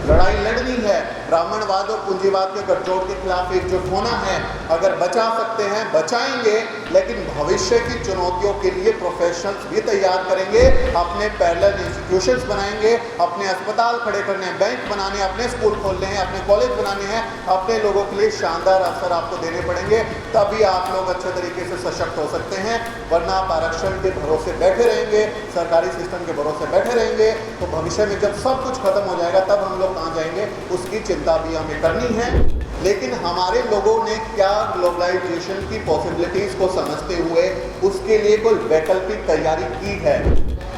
लड़ाई लड़नी है, ब्राह्मणवाद और पूंजीवाद के गठजोड़ के खिलाफ एकजुट होना है। अगर बचा सकते हैं बचाएंगे, लेकिन भविष्य की चुनौतियों के लिए प्रोफेशनल्स भी तैयार करेंगे, अपने पैरेलल इंस्टीट्यूशंस बनाएंगे, अपने अस्पताल खड़े करने हैं, बैंक बनाने, अपने स्कूल खोलने हैं, अपने कॉलेज बनाने हैं, अपने लोगों के लिए शानदार अवसर आपको देने पड़ेंगे, तभी आप लोग अच्छे तरीके से सशक्त हो सकते हैं। वरना आप आरक्षण के भरोसे बैठे रहेंगे, सरकारी सिस्टम के भरोसे बैठे रहेंगे, तो भविष्य में जब सब कुछ खत्म हो जाएगा तब हम लोग कहाँ जाएंगे, उसकी चिंता भी हमें करनी है। लेकिन हमारे लोगों ने क्या ग्लोबलाइजेशन की पॉसिबिलिटीज को समझते हुए उसके लिए कोई वैकल्पिक तैयारी की है?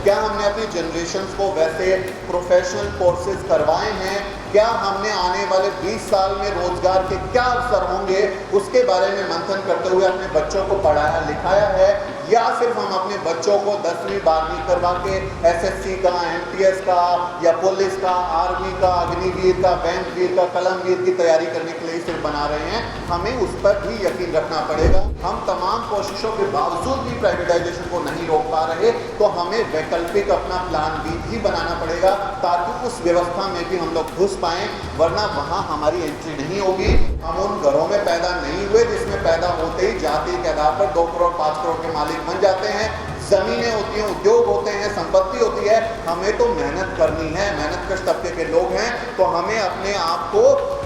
क्या हमने अपनी जनरेशन्स को वैसे प्रोफेशनल कोर्सेज करवाए हैं? क्या हमने आने वाले 20 साल में रोजगार के क्या अवसर होंगे उसके बारे में मंथन करते हुए अपने बच्चों को पढ़ाया लिखाया है? या सिर्फ हम अपने बच्चों को 10वीं 12वीं करवा के एसएससी का, एमटीएस का या पुलिस का, आर्मी का, अग्निवीर का, बैंकवीर का, कलमवीर की तैयारी करने के लिए सिर्फ बना रहे हैं? हमें उस पर भी यकीन रखना पड़ेगा। हम तमाम कोशिशों के बावजूद भी प्राइवेटाइजेशन को नहीं रोक पा रहे, तो हमें वैकल्पिक अपना प्लान भी बनाना पड़ेगा ताकि उस व्यवस्था में भी हम लोग घुस पाएं, वरना वहाँ हमारी एंट्री नहीं होगी। हम उन घरों में पैदा नहीं हुए जिसमें पैदा होते ही जाति के आधार पर 2 करोड़ 5 करोड़ के मालिक बन जाते हैं। जमीनें होती हैं, उद्योग होते हैं, संपत्ति होती है। हमें तो मेहनत करनी है, मेहनतकश तबके के लोग हैं, तो हमें अपने आप को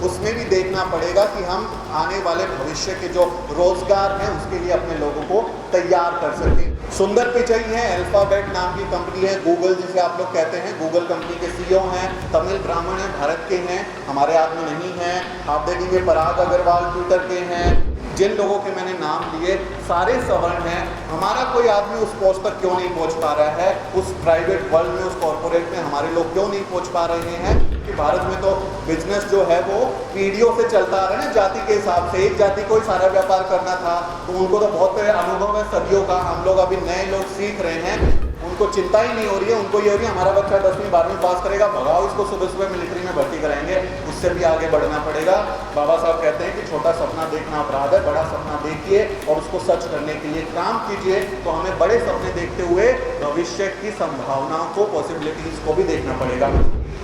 उसमें भी देखना पड़ेगा कि हम आने वाले भविष्य के जो रोजगार हैं उसके लिए अपने लोगों को तैयार कर सकें। सुंदर पिचाई है, अल्फाबेट नाम की कंपनी है, गूगल जिसे आप लोग कहते हैं, गूगल कंपनी के सीईओ हैं, तमिल ब्राह्मण हैं, भारत के हैं, हमारे हाथ में नहीं हैं। आप देखेंगे पराग अग्रवाल ट्विटर के हैं। जिन लोगों के मैंने नाम लिए सारे सवर्ण हैं। हमारा कोई आदमी उस पोस्ट पर क्यों नहीं पहुंच पा रहा है? उस प्राइवेट वर्ल्ड में, उस कॉर्पोरेट में हमारे लोग क्यों नहीं पहुंच पा रहे हैं? कि भारत में तो बिजनेस जो है वो पीढ़ियों से चलता आ रहा है ना, जाति के हिसाब से। एक जाति को ही सारा व्यापार करना था, तो उनको तो बहुत अनुभव है सदियों का। हम लोग अभी नए लोग सीख रहे हैं, उनको चिंता ही नहीं हो रही है। उनको ये हो रही है हमारा बच्चा 10वीं 12वीं पास करेगा, भगाओ इसको, सुबह सुबह मिलिट्री में भर्ती कराएंगे, उससे भी आगे बढ़ना पड़ेगा। बाबा साहब कहते हैं कि छोटा सपना देखना अपराध है, बड़ा सपना देखिए और उसको सच करने के लिए काम कीजिए। तो हमें बड़े सपने देखते हुए भविष्य की संभावनाओं को, पॉसिबिलिटीज को भी देखना पड़ेगा।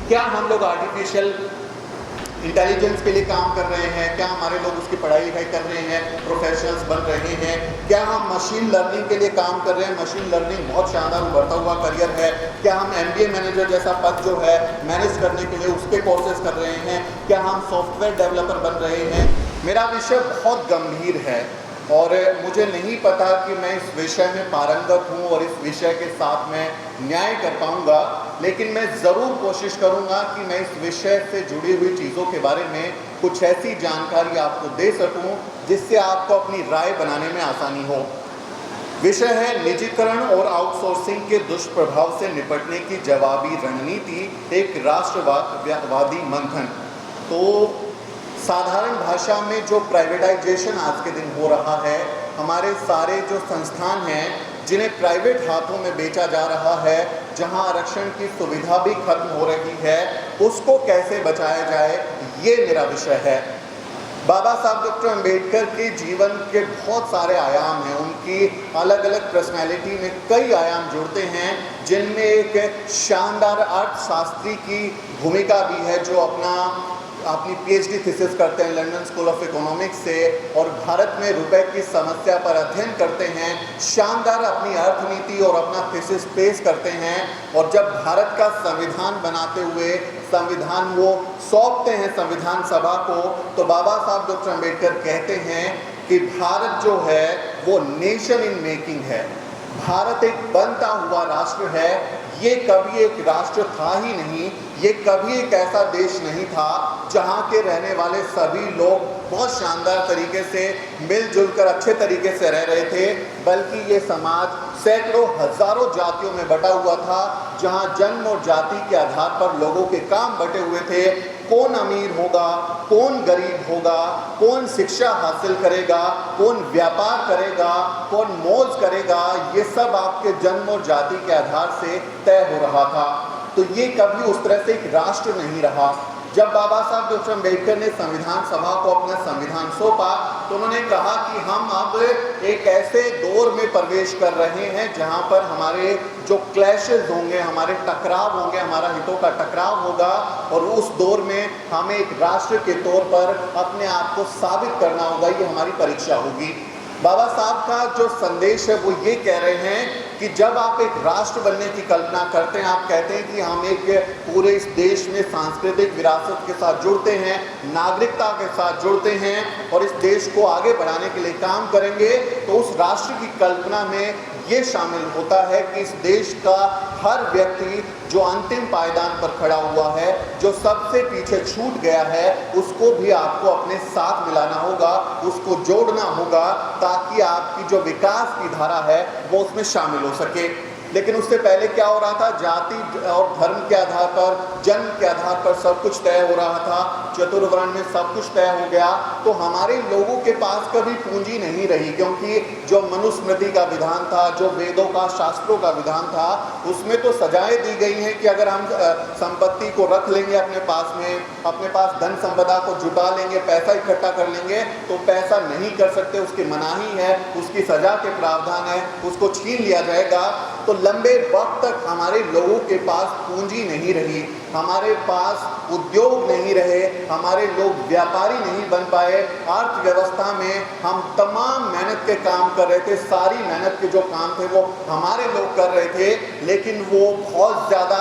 क्या हम लोग आर्टिफिशियल इंटेलिजेंस के लिए काम कर रहे हैं? क्या हमारे लोग उसकी पढ़ाई लिखाई कर रहे हैं, प्रोफेशनल्स बन रहे हैं? क्या हम मशीन लर्निंग के लिए काम कर रहे हैं? मशीन लर्निंग बहुत शानदार उभरता हुआ करियर है। क्या हम एमबीए मैनेजर जैसा पद जो है मैनेज करने के लिए उसके कोर्सेज कर रहे हैं? क्या हम सॉफ्टवेयर डेवलपर बन रहे हैं? मेरा विषय बहुत गंभीर है और मुझे नहीं पता कि मैं इस विषय में पारंगत हूँ और इस विषय के साथ मैं न्याय कर पाऊँगा, लेकिन मैं ज़रूर कोशिश करूँगा कि मैं इस विषय से जुड़ी हुई चीज़ों के बारे में कुछ ऐसी जानकारी आपको दे सकूँ जिससे आपको अपनी राय बनाने में आसानी हो। विषय है निजीकरण और आउटसोर्सिंग के दुष्प्रभाव से निपटने की जवाबी रणनीति, एक राष्ट्रवादी मंथन। तो साधारण भाषा में जो प्राइवेटाइजेशन आज के दिन हो रहा है, हमारे सारे जो संस्थान हैं जिन्हें प्राइवेट हाथों में बेचा जा रहा है, जहां आरक्षण की सुविधा भी खत्म हो रही है, उसको कैसे बचाया जाए, ये मेरा विषय है। बाबा साहब डॉक्टर अंबेडकर के जीवन के बहुत सारे आयाम हैं, उनकी अलग अलग पर्सनैलिटी में कई आयाम जुड़ते हैं, जिनमें एक शानदार अर्थशास्त्री की भूमिका भी है जो अपनी पीएचडी थीसिस करते हैं लंदन स्कूल ऑफ इकोनॉमिक्स से और भारत में रुपए की समस्या पर अध्ययन करते हैं। शानदार अपनी अर्थनीति और अपना थीसिस पेश करते हैं और जब भारत का संविधान बनाते हुए संविधान वो सौंपते हैं संविधान सभा को, तो बाबा साहब डॉक्टर अंबेडकर कहते हैं कि भारत जो है वो नेशन इन मेकिंग है। भारत एक बनता हुआ राष्ट्र है। ये कभी एक राष्ट्र था ही नहीं, ये कभी एक ऐसा देश नहीं था जहाँ के रहने वाले सभी लोग बहुत शानदार तरीके से मिलजुल कर अच्छे तरीके से रह रहे थे, बल्कि ये समाज सैकड़ों हजारों जातियों में बटा हुआ था, जहाँ जन्म और जाति के आधार पर लोगों के काम बटे हुए थे। कौन अमीर होगा, कौन गरीब होगा, कौन शिक्षा हासिल करेगा, कौन व्यापार करेगा, कौन मौज करेगा, ये सब आपके जन्म और जाति के आधार से तय हो रहा था। तो ये कभी उस तरह से एक राष्ट्र नहीं रहा। जब बाबा साहब डॉक्टर अंबेडकर ने संविधान सभा को अपना संविधान सौंपा, तो उन्होंने कहा कि हम अब एक ऐसे दौर में प्रवेश कर रहे हैं जहां पर हमारे जो क्लैशेस होंगे, हमारे टकराव होंगे, हमारा हितों का टकराव होगा, और उस दौर में हमें एक राष्ट्र के तौर पर अपने आप को साबित करना होगा, ये हमारी परीक्षा होगी। बाबा साहब का जो संदेश है वो ये कह रहे हैं कि जब आप एक राष्ट्र बनने की कल्पना करते हैं, आप कहते हैं कि हम एक पूरे इस देश में सांस्कृतिक विरासत के साथ जुड़ते हैं, नागरिकता के साथ जुड़ते हैं और इस देश को आगे बढ़ाने के लिए काम करेंगे, तो उस राष्ट्र की कल्पना में ये शामिल होता है कि इस देश का हर व्यक्ति जो अंतिम पायदान पर खड़ा हुआ है, जो सबसे पीछे छूट गया है, उसको भी आपको अपने साथ मिलाना होगा, उसको जोड़ना होगा, ताकि आपकी जो विकास की धारा है वो उसमें शामिल हो सके। लेकिन उससे पहले क्या हो रहा था? जाति और धर्म के आधार पर, जन्म के आधार पर सब कुछ तय हो रहा था, चतुर्वर्ण में सब कुछ तय हो गया। तो हमारे लोगों के पास कभी पूंजी नहीं रही, क्योंकि जो मनुस्मृति का विधान था, जो वेदों का, शास्त्रों का विधान था, उसमें तो सजाएं दी गई हैं कि अगर हम संपत्ति को रख लेंगे अपने पास में, अपने पास धन संपदा को जुटा लेंगे, पैसा इकट्ठा कर लेंगे, तो पैसा नहीं कर सकते, उसकी मनाही है, उसकी सजा के प्रावधान है, उसको छीन लिया जाएगा। तो लंबे वक्त तक हमारे लोगों के पास पूंजी नहीं रही, हमारे पास उद्योग नहीं रहे, हमारे लोग व्यापारी नहीं बन पाए। अर्थव्यवस्था में हम तमाम मेहनत के काम कर रहे थे, सारी मेहनत के जो काम थे वो हमारे लोग कर रहे थे, लेकिन वो बहुत ज़्यादा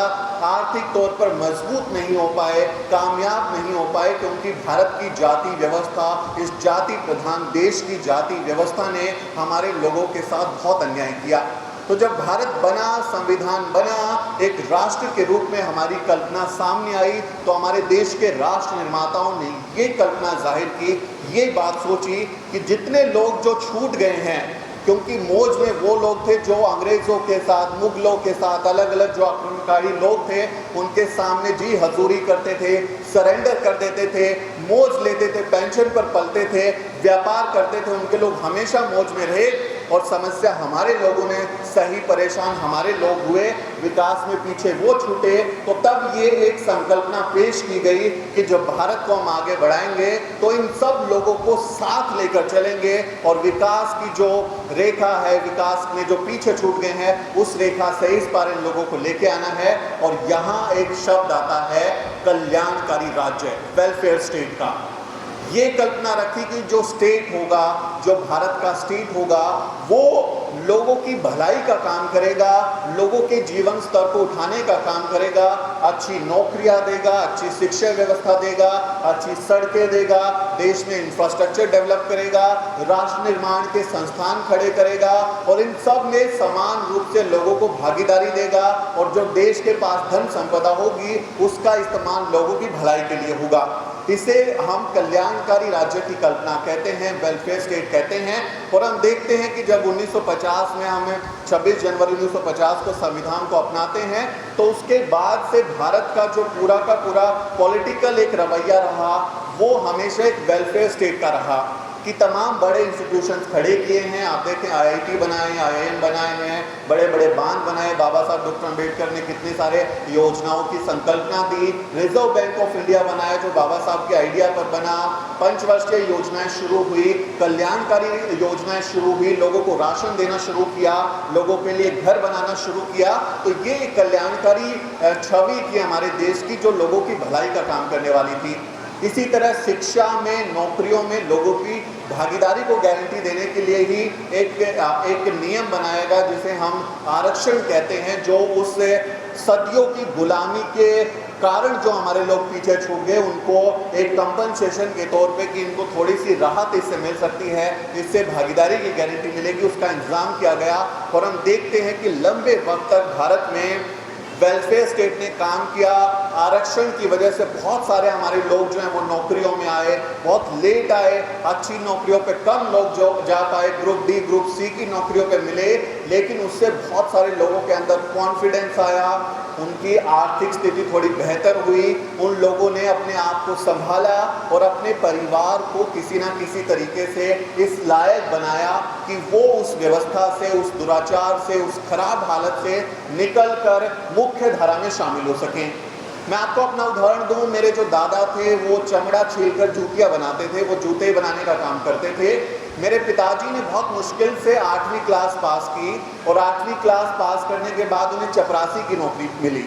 आर्थिक तौर पर मजबूत नहीं हो पाए, कामयाब नहीं हो पाए, क्योंकि भारत की जाति व्यवस्था, इस जाति प्रधान देश की जाति व्यवस्था ने हमारे लोगों के साथ बहुत अन्याय किया। तो जब भारत बना, संविधान बना, एक राष्ट्र के रूप में हमारी कल्पना सामने आई, तो हमारे देश के राष्ट्र निर्माताओं ने ये कल्पना जाहिर की, ये बात सोची कि जितने लोग जो छूट गए हैं, क्योंकि मौज में वो लोग थे जो अंग्रेज़ों के साथ, मुगलों के साथ, अलग अलग जो आक्रमणकारी लोग थे, उनके सामने जी हजूरी करते थे, सरेंडर कर देते थे, मौज लेते थे, पेंशन पर पलते थे, व्यापार करते थे, उनके लोग हमेशा मौज में रहे। और समस्या हमारे लोगों ने सही, परेशान हमारे लोग हुए, विकास में पीछे वो छूटे। तो तब ये एक संकल्पना पेश की गई कि जब भारत को हम आगे बढ़ाएंगे तो इन सब लोगों को साथ लेकर चलेंगे और विकास की जो रेखा है, विकास में जो पीछे छूट गए हैं, उस रेखा से इस पार इन लोगों को लेके आना है। और यहाँ एक शब्द आता है कल्याणकारी राज्य, वेलफेयर स्टेट का। ये कल्पना रखी कि जो स्टेट होगा, जो भारत का स्टेट होगा, वो लोगों की भलाई का काम करेगा, लोगों के जीवन स्तर को उठाने का काम करेगा, अच्छी नौकरियां देगा, अच्छी शिक्षा व्यवस्था देगा, अच्छी सड़कें देगा, देश में इंफ्रास्ट्रक्चर डेवलप करेगा, राष्ट्र निर्माण के संस्थान खड़े करेगा, और इन सब में समान रूप से लोगों को भागीदारी देगा। और जो देश के पास धन संपदा होगी, उसका इस्तेमाल लोगों की भलाई के लिए होगा। इसे हम कल्याणकारी राज्य की कल्पना कहते हैं, वेलफेयर स्टेट कहते हैं। और हम देखते हैं कि जब 1950 में हम 26 जनवरी 1950 को संविधान को अपनाते हैं, तो उसके बाद से भारत का जो पूरा का पूरा पॉलिटिकल एक रवैया रहा, वो हमेशा एक वेलफेयर स्टेट का रहा कि तमाम बड़े इंस्टीट्यूशंस खड़े किए हैं। आप देखें, IIT बनाए, IIM बनाए हैं, बड़े बड़े बांध बनाए, बाबा साहब डॉक्टर अम्बेडकर ने कितने सारे योजनाओं की संकल्पना दी, रिजर्व बैंक ऑफ इंडिया बनाया जो बाबा साहब के आइडिया पर बना, पंचवर्षीय योजनाएं शुरू हुई, कल्याणकारी योजनाएं शुरू हुई, लोगों को राशन देना शुरू किया, लोगों के लिए घर बनाना शुरू किया। तो ये एक कल्याणकारी छवि थी हमारे देश की, जो लोगों की भलाई का काम करने वाली थी। इसी तरह शिक्षा में, नौकरियों में लोगों की भागीदारी को गारंटी देने के लिए ही एक नियम बनाया गया जिसे हम आरक्षण कहते हैं, जो उस सदियों की गुलामी के कारण जो हमारे लोग पीछे छूट गए, उनको एक कंपनसेशन के तौर पे कि इनको थोड़ी सी राहत इससे मिल सकती है, इससे भागीदारी की गारंटी मिलेगी, उसका इंतजाम किया गया। और हम देखते हैं कि लंबे वक्त तक भारत में वेलफेयर स्टेट ने काम किया। आरक्षण की वजह से बहुत सारे हमारे लोग जो हैं वो नौकरियों में आए, बहुत लेट आए, अच्छी नौकरियों पे कम लोग जो जा पाए, ग्रुप डी, ग्रुप सी की नौकरियों पे मिले, लेकिन उससे बहुत सारे लोगों के अंदर कॉन्फिडेंस आया, उनकी आर्थिक स्थिति थोड़ी बेहतर हुई, उन लोगों ने अपने आप को संभाला और अपने परिवार को किसी ना किसी तरीके से इस लायक बनाया कि वो उस व्यवस्था से, उस दुराचार से, उस खराब हालत से निकल कर मुख्य धारा में शामिल हो सकें। मैं आपको अपना उदाहरण दूं, मेरे जो दादा थे वो चमड़ा छीलकर जूतियाँ बनाते थे, वो जूते बनाने का काम करते थे। मेरे पिताजी ने बहुत मुश्किल से 8वीं क्लास पास की और 8वीं क्लास पास करने के बाद उन्हें चपरासी की नौकरी मिली।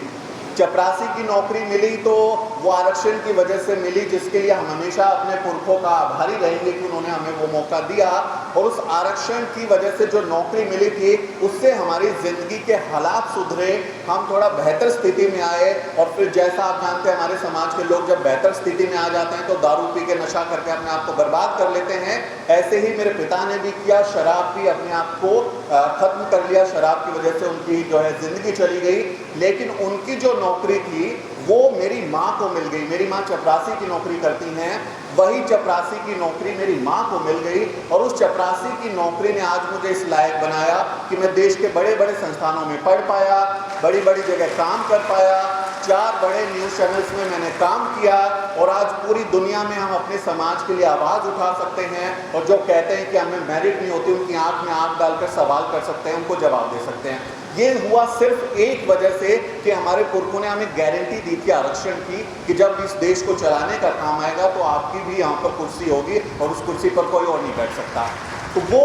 चपरासी की नौकरी मिली तो वो आरक्षण की वजह से मिली, जिसके लिए हम हमेशा अपने पुरखों का आभारी रहेंगे कि उन्होंने हमें वो मौका दिया। और उस आरक्षण की वजह से जो नौकरी मिली थी उससे हमारी ज़िंदगी के हालात सुधरे, हम थोड़ा बेहतर स्थिति में आए। और फिर जैसा आप जानते हैं हमारे समाज के लोग जब बेहतर स्थिति में आ जाते हैं तो दारू पी के नशा करके अपने आप को बर्बाद कर लेते हैं। ऐसे ही मेरे पिता ने भी किया, शराब भी अपने आप को ख़त्म कर लिया, शराब की वजह से उनकी जो है ज़िंदगी चली गई। लेकिन उनकी जो नौकरी थी वो मेरी माँ को मिल गई। मेरी माँ चपरासी की नौकरी करती हैं, वही चपरासी की नौकरी मेरी माँ को मिल गई। और उस चपरासी की नौकरी ने आज मुझे इस लायक बनाया कि मैं देश के बड़े बड़े संस्थानों में पढ़ पाया, बड़ी बड़ी जगह काम कर पाया, 4 बड़े न्यूज़ चैनल्स में मैंने काम किया। और आज पूरी दुनिया में हम अपने समाज के लिए आवाज़ उठा सकते हैं और जो कहते हैं कि हमें मेरिट नहीं होती उनकी आँख में आँख डालकर सवाल कर सकते हैं, उनको जवाब दे सकते हैं। ये हुआ सिर्फ एक वजह से कि हमारे पुरखों ने हमें गारंटी दी थी आरक्षण की कि जब इस देश को चलाने का काम आएगा तो आपकी भी यहाँ पर कुर्सी होगी और उस कुर्सी पर कोई और नहीं बैठ सकता। तो वो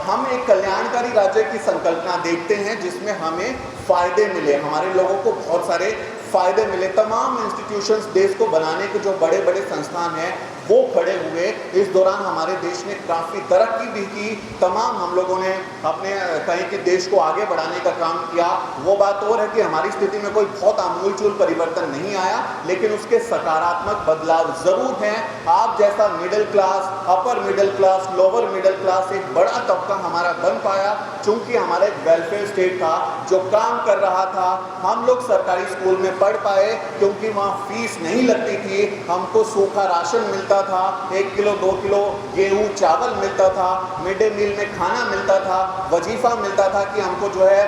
हम एक कल्याणकारी राज्य की संकल्पना देखते हैं जिसमें हमें फ़ायदे मिले, हमारे लोगों को बहुत सारे फ़ायदे मिले। तमाम इंस्टीट्यूशंस देश को बनाने के जो बड़े बड़े संस्थान हैं वो खड़े हुए। इस दौरान हमारे देश ने काफ़ी तरक्की भी की, तमाम हम लोगों ने अपने कहीं कि देश को आगे बढ़ाने का काम किया। वो बात और है कि हमारी स्थिति में कोई बहुत आमूलचूल परिवर्तन नहीं आया, लेकिन उसके सकारात्मक बदलाव ज़रूर हैं। आप जैसा middle class, upper middle class, lower middle class एक बड़ा तबका हमारा बन पाया, चूँकि हमारा एक वेलफेयर स्टेट था जो काम कर रहा था। हम लोग सरकारी स्कूल में पढ़ पाए क्योंकि वहाँ फीस नहीं लगती थी, हमको सूखा राशन मिलता था, 1 किलो 2 किलो गेहूँ चावल मिलता था, मिड डे मील में खाना मिलता था, वजीफ़ा मिलता था कि हमको जो है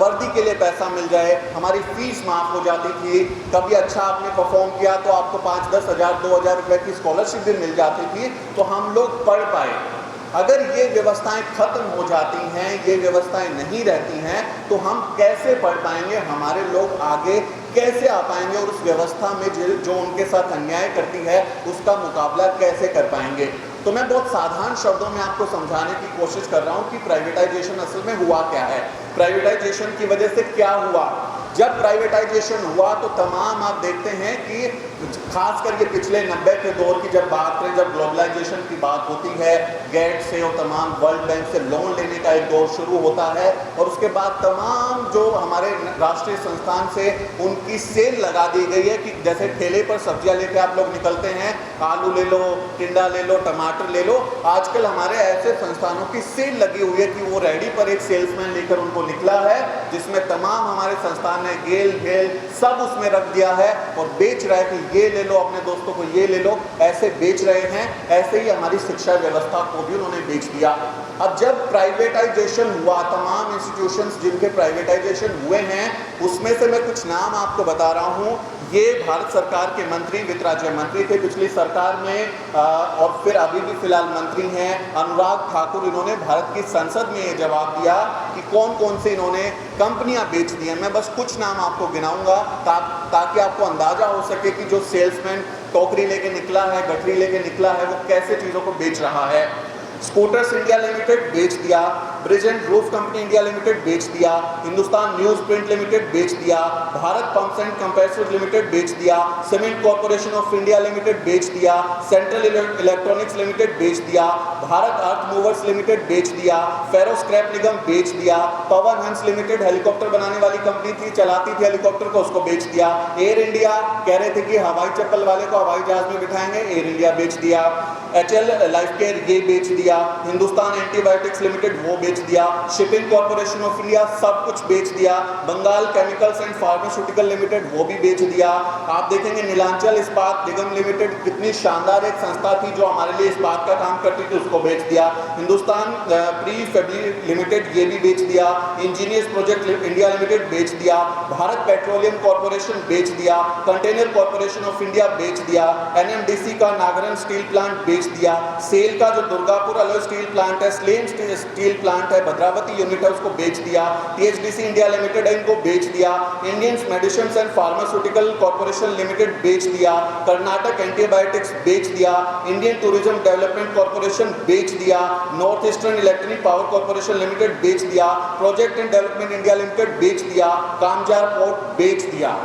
वर्दी के लिए पैसा मिल जाए, हमारी फ़ीस माफ़ हो जाती थी। कभी अच्छा आपने परफॉर्म किया तो आपको 5-10 हज़ार 2,000 रुपये की स्कॉलरशिप भी मिल जाती थी, तो हम लोग पढ़ पाए। अगर ये व्यवस्थाएं खत्म हो जाती हैं, ये व्यवस्थाएं नहीं रहती हैं, तो हम कैसे पढ़ पाएंगे, हमारे लोग आगे कैसे आ पाएंगे और उस व्यवस्था में जो उनके साथ अन्याय करती है उसका मुकाबला कैसे कर पाएंगे। तो मैं बहुत साधारण शब्दों में आपको समझाने की कोशिश कर रहा हूँ कि प्राइवेटाइजेशन असल में हुआ क्या है, प्राइवेटाइजेशन की वजह से क्या हुआ। जब प्राइवेटाइजेशन हुआ तो तमाम आप देखते हैं कि खासकर ये पिछले 90 के दौर की जब बात करें, जब ग्लोबलाइजेशन की बात होती है, गेट से और तमाम वर्ल्ड बैंक से लोन लेने का एक दौर शुरू होता है और उसके बाद तमाम जो हमारे राष्ट्रीय संस्थान से उनकी सेल लगा दी गई है कि जैसे ठेले पर सब्जियां लेके आप लोग निकलते हैं, आलू ले लो, टिंडा ले लो, टमाटर ले लो। आजकल हमारे ऐसे संस्थानों की सेल लगी हुई है कि वो रेडी पर एक सेल्समैन लेकर उनको निकला है जिसमें तमाम हमारे संस्थान ने गेल भेल सब उसमें रख दिया है और बेच रहा है कि ये ले लो, अपने दोस्तों को ये ले लो, ऐसे बेच रहे हैं। ऐसे ही हमारी शिक्षा व्यवस्था को भी उन्होंने बेच दिया। अब जब प्राइवेटाइजेशन हुआ, तमाम इंस्टीट्यूशंस जिनके प्राइवेटाइजेशन हुए हैं उसमें से मैं कुछ नाम आपको बता रहा हूँ। ये भारत सरकार के मंत्री, वित्त राज्य मंत्री थे पिछली सरकार में और फिर अभी भी फिलहाल मंत्री हैं अनुराग ठाकुर। इन्होंने भारत की संसद में ये जवाब दिया कि कौन कौन से इन्होंने कंपनियां बेच दी हैं। मैं बस कुछ नाम आपको गिनाऊंगा ताकि आपको अंदाजा हो सके कि जो सेल्समैन टोकरी लेके निकला है, गठरी लेके निकला है, वो कैसे चीज़ों को बेच रहा है। स्कूटर्स इंडिया लिमिटेड बेच दिया, bridge and roof company India limited बेच दिया, हिंदुस्तान न्यूज प्रिंट लिमिटेड बेच दिया, Bharat pumps and compressors limited बेच दिया, cement corporation of India limited बेच दिया, सेंट्रल इलेक्ट्रॉनिक्स लिमिटेड बेच दिया, भारत अर्थ मूवर्स लिमिटेड बेच दिया, फेरो स्क्रैप निगम बेच दिया, पवन हंस लिमिटेड हेलीकॉप्टर बनाने वाली कंपनी थी, चलाती थी हेलीकॉप्टर को, उसको बेच दिया। एयर इंडिया कह रहे थे कि हवाई चप्पल वाले को हवाई जहाज में बिठाएंगे, एयर इंडिया बेच दिया। HL लाइफ केयर ये बेच दिया, हिंदुस्तान एंटीबायोटिक्स लिमिटेड वो बेच दिया, शिपिंग कॉर्पोरेशन ऑफ इंडिया सब कुछ बेच दिया, Bengal chemicals and pharmaceutical limited वो भी बेच दिया। आप देखेंगे नीलांचल इस्पात निगम लिमिटेड कितनी शानदार एक संस्था थी जो हमारे लिए इस्पात का काम करती थी, उसको बेच दिया। हिंदुस्तान प्री फेबरी लिमिटेड ये भी बेच दिया, इंजीनियर्स प्रोजेक्ट इंडिया लिमिटेड बेच दिया, भारत पेट्रोलियम कॉर्पोरेशन बेच दिया, कंटेनर कॉर्पोरेशन ऑफ इंडिया बेच दिया, NMDC का नागरन स्टील प्लांट बेच दिया, सेल का जो Durgapur Kanpur alloy steel plant है, स्लेम स्टील प्लांट है, भद्रावती यूनिट है, उसको बेच दिया। THDC इंडिया लिमिटेड है, इनको बेच दिया। Indian medicine and pharmaceutical corporation limited बेच दिया। कर्नाटक एंटीबायोटिक्स बेच दिया। इंडियन टूरिज्म डेवलपमेंट कॉर्पोरेशन बेच दिया। North eastern electric power corporation limited बेच दिया। Project and development India limited बेच दिया। कामजार पोर्ट बेच दिया।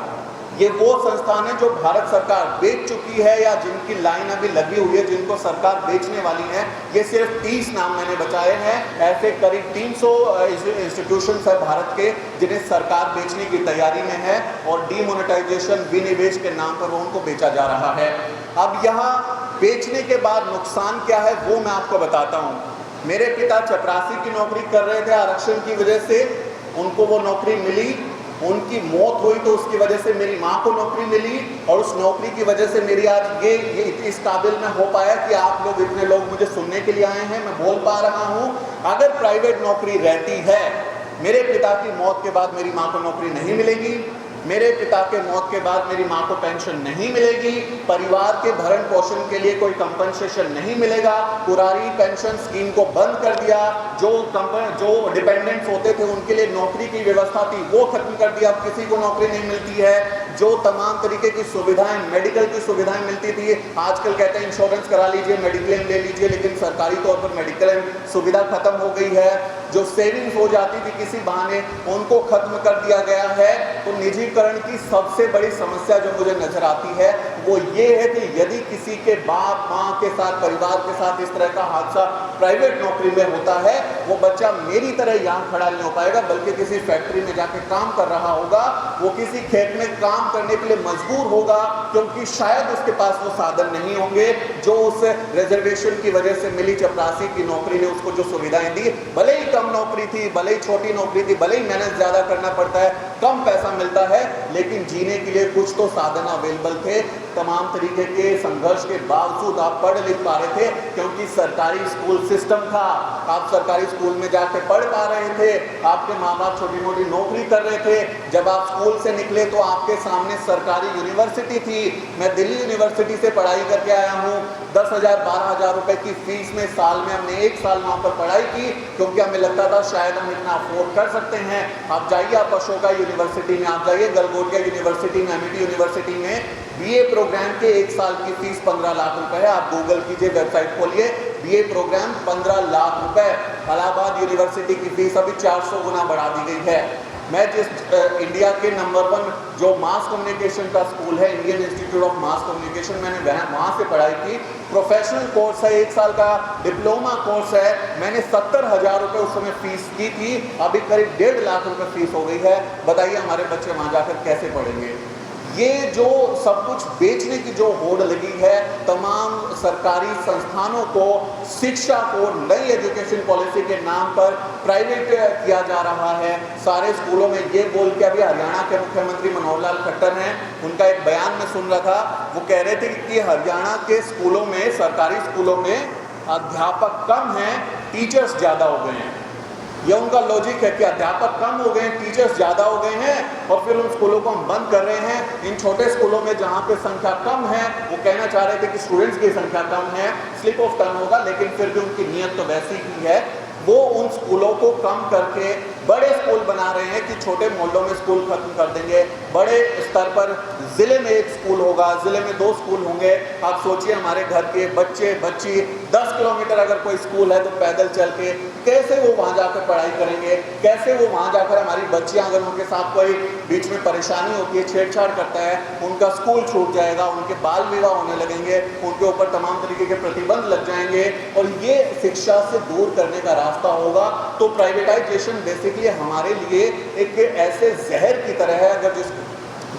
ये वो संस्थान है जो भारत सरकार बेच चुकी है या जिनकी लाइन अभी लगी हुई है, जिनको सरकार बेचने वाली है। ये सिर्फ 30 नाम मैंने बताए हैं। ऐसे करीब 300 इंस्टीट्यूशंस है भारत के जिन्हें सरकार बेचने की तैयारी में है और डीमोनेटाइजेशन, विनिवेश के नाम पर वो उनको बेचा जा रहा है। अब यहाँ बेचने के बाद नुकसान क्या है वो मैं आपको बताता हूँ। मेरे पिता चपरासी की नौकरी कर रहे थे, आरक्षण की वजह से उनको वो नौकरी मिली। उनकी मौत हुई तो उसकी वजह से मेरी माँ को नौकरी मिली और उस नौकरी की वजह से मेरी आज ये इस काबिल में हो पाया कि आप लोग इतने लोग मुझे सुनने के लिए आए हैं, मैं बोल पा रहा हूँ। अगर प्राइवेट नौकरी रहती है, मेरे पिता की मौत के बाद मेरी माँ को नौकरी नहीं मिलेगी, मेरे पिता के मौत के बाद मेरी माँ को पेंशन नहीं मिलेगी, परिवार के भरण पोषण के लिए कोई कंपनसेशन नहीं मिलेगा। पुरानी पेंशन स्कीम को बंद कर दिया। जो डिपेंडेंट्स होते थे उनके लिए नौकरी की व्यवस्था थी वो खत्म कर दिया। अब किसी को नौकरी नहीं मिलती है। जो तमाम तरीके की सुविधाएं, मेडिकल की सुविधाएं मिलती थी, आजकल कहते हैं इंश्योरेंस करा लीजिए, मेडिक्लेम ले लीजिए, लेकिन सरकारी तौर पर मेडिक्लेम सुविधा खत्म हो गई है। जो सेविंग्स हो जाती थी किसी बहाने, उनको खत्म कर दिया गया है। तो निजीकरण की सबसे बड़ी समस्या जो मुझे नजर आती है वो ये है कि यदि किसी के बाप माँ के साथ, परिवार के साथ इस तरह का हादसा प्राइवेट नौकरी में होता है, वो बच्चा मेरी तरह यहाँ खड़ा नहीं हो पाएगा, बल्कि किसी फैक्ट्री में जाके काम कर रहा होगा, वो किसी खेत में काम करने के लिए मजबूर होगा, क्योंकि शायद उसके पास वो साधन नहीं होंगे जो उस रिजर्वेशन की वजह से मिली चपरासी की नौकरी ने उसको जो सुविधाएं दी। भले ही कम नौकरी थी, भले ही छोटी नौकरी थी, भले ही मेहनत ज्यादा करना पड़ता है, कम पैसा मिलता है, लेकिन जीने के लिए कुछ तो साधन अवेलेबल थे। तमाम तरीके के संघर्ष के बावजूद आप पढ़ लिख पा रहे थे, क्योंकि सरकारी स्कूल सिस्टम था। आप सरकारी स्कूल में जाके पढ़ पा रहे थे, आपके माँ बाप छोटी मोटी नौकरी कर रहे थे। जब आप स्कूल से निकले तो आपके सामने सरकारी यूनिवर्सिटी थी। मैं दिल्ली यूनिवर्सिटी से पढ़ाई करके आया हूँ। 10,000 12,000 रुपए की फीस में साल में हमने 1 साल वहाँ पर पढ़ाई की, क्योंकि हमें लगता था शायद हम इतना अफोर्ड कर सकते हैं। आप जाइए, आप अशोका यूनिवर्सिटी में, आप जाइए गलगोटिया यूनिवर्सिटी में, एमिटी यूनिवर्सिटी में BA प्रोग्राम के 1 साल की फीस 15 लाख रुपए है। आप गूगल कीजिए, वेबसाइट खोलिए, BA प्रोग्राम 15 लाख रुपए। इलाहाबाद यूनिवर्सिटी की फीस अभी 400 गुना बढ़ा दी गई है। मैं जिस इंडिया के नंबर 1 जो मास कम्युनिकेशन का स्कूल है, Indian institute of mass communication, मैंने वहाँ से पढ़ाई की। प्रोफेशनल कोर्स है, 1 साल का डिप्लोमा कोर्स है। मैंने 70,000 रुपये उस समय फीस की थी, अभी करीब 1.5 लाख रुपए फीस हो गई है। बताइए हमारे बच्चे वहाँ जाकर कैसे पढ़ेंगे। ये जो सब कुछ बेचने की जो होड़ लगी है, तमाम सरकारी संस्थानों को, शिक्षा को नई एजुकेशन पॉलिसी के नाम पर प्राइवेट किया जा रहा है। सारे स्कूलों में ये बोल के, अभी हरियाणा के मुख्यमंत्री मनोहर लाल खट्टर हैं, उनका एक बयान में सुन रहा था, वो कह रहे थे कि हरियाणा के स्कूलों में, सरकारी स्कूलों में अध्यापक कम हैं, टीचर्स ज़्यादा हो गए हैं। ये उनका लॉजिक है कि अध्यापक कम हो गए हैं, टीचर्स ज़्यादा हो गए हैं, और फिर उन स्कूलों को हम बंद कर रहे हैं। इन छोटे स्कूलों में जहाँ पे संख्या कम है, वो कहना चाह रहे थे कि स्टूडेंट्स की संख्या कम है, स्लिप ऑफ टंग होगा, लेकिन फिर भी उनकी नीयत तो वैसी ही है। वो उन स्कूलों को कम करके बड़े स्कूल बना रहे हैं कि छोटे मोहल्लों में स्कूल खत्म कर देंगे। बड़े स्तर पर ज़िले में 1 स्कूल होगा, ज़िले में 2 स्कूल होंगे। आप सोचिए हमारे घर के बच्चे बच्ची 10 किलोमीटर अगर कोई स्कूल है तो पैदल चल के कैसे वो वहाँ जाकर पढ़ाई करेंगे, कैसे वो वहाँ जाकर, हमारी बच्चियाँ अगर उनके साथ कोई बीच में परेशानी होती है, छेड़छाड़ करता है, उनका स्कूल छूट जाएगा, उनके बाल विवाह होने लगेंगे, उनके ऊपर तमाम तरीके के प्रतिबंध लग जाएंगे, और ये शिक्षा से दूर करने का रास्ता होगा। तो प्राइवेटाइजेशन बेसिकली हमारे लिए एक ऐसे जहर की तरह है, अगर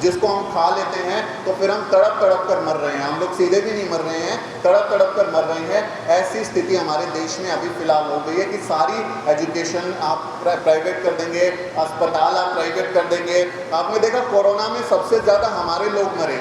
जिसको हम खा लेते हैं तो फिर हम तड़प तड़प कर मर रहे हैं। हम लोग सीधे भी नहीं मर रहे हैं, तड़प तड़प कर मर रहे हैं। ऐसी स्थिति हमारे देश में अभी फिलहाल हो गई है कि सारी एजुकेशन आप प्राइवेट कर देंगे, अस्पताल आप प्राइवेट कर देंगे। आपने देखा कोरोना में सबसे ज़्यादा हमारे लोग मरे।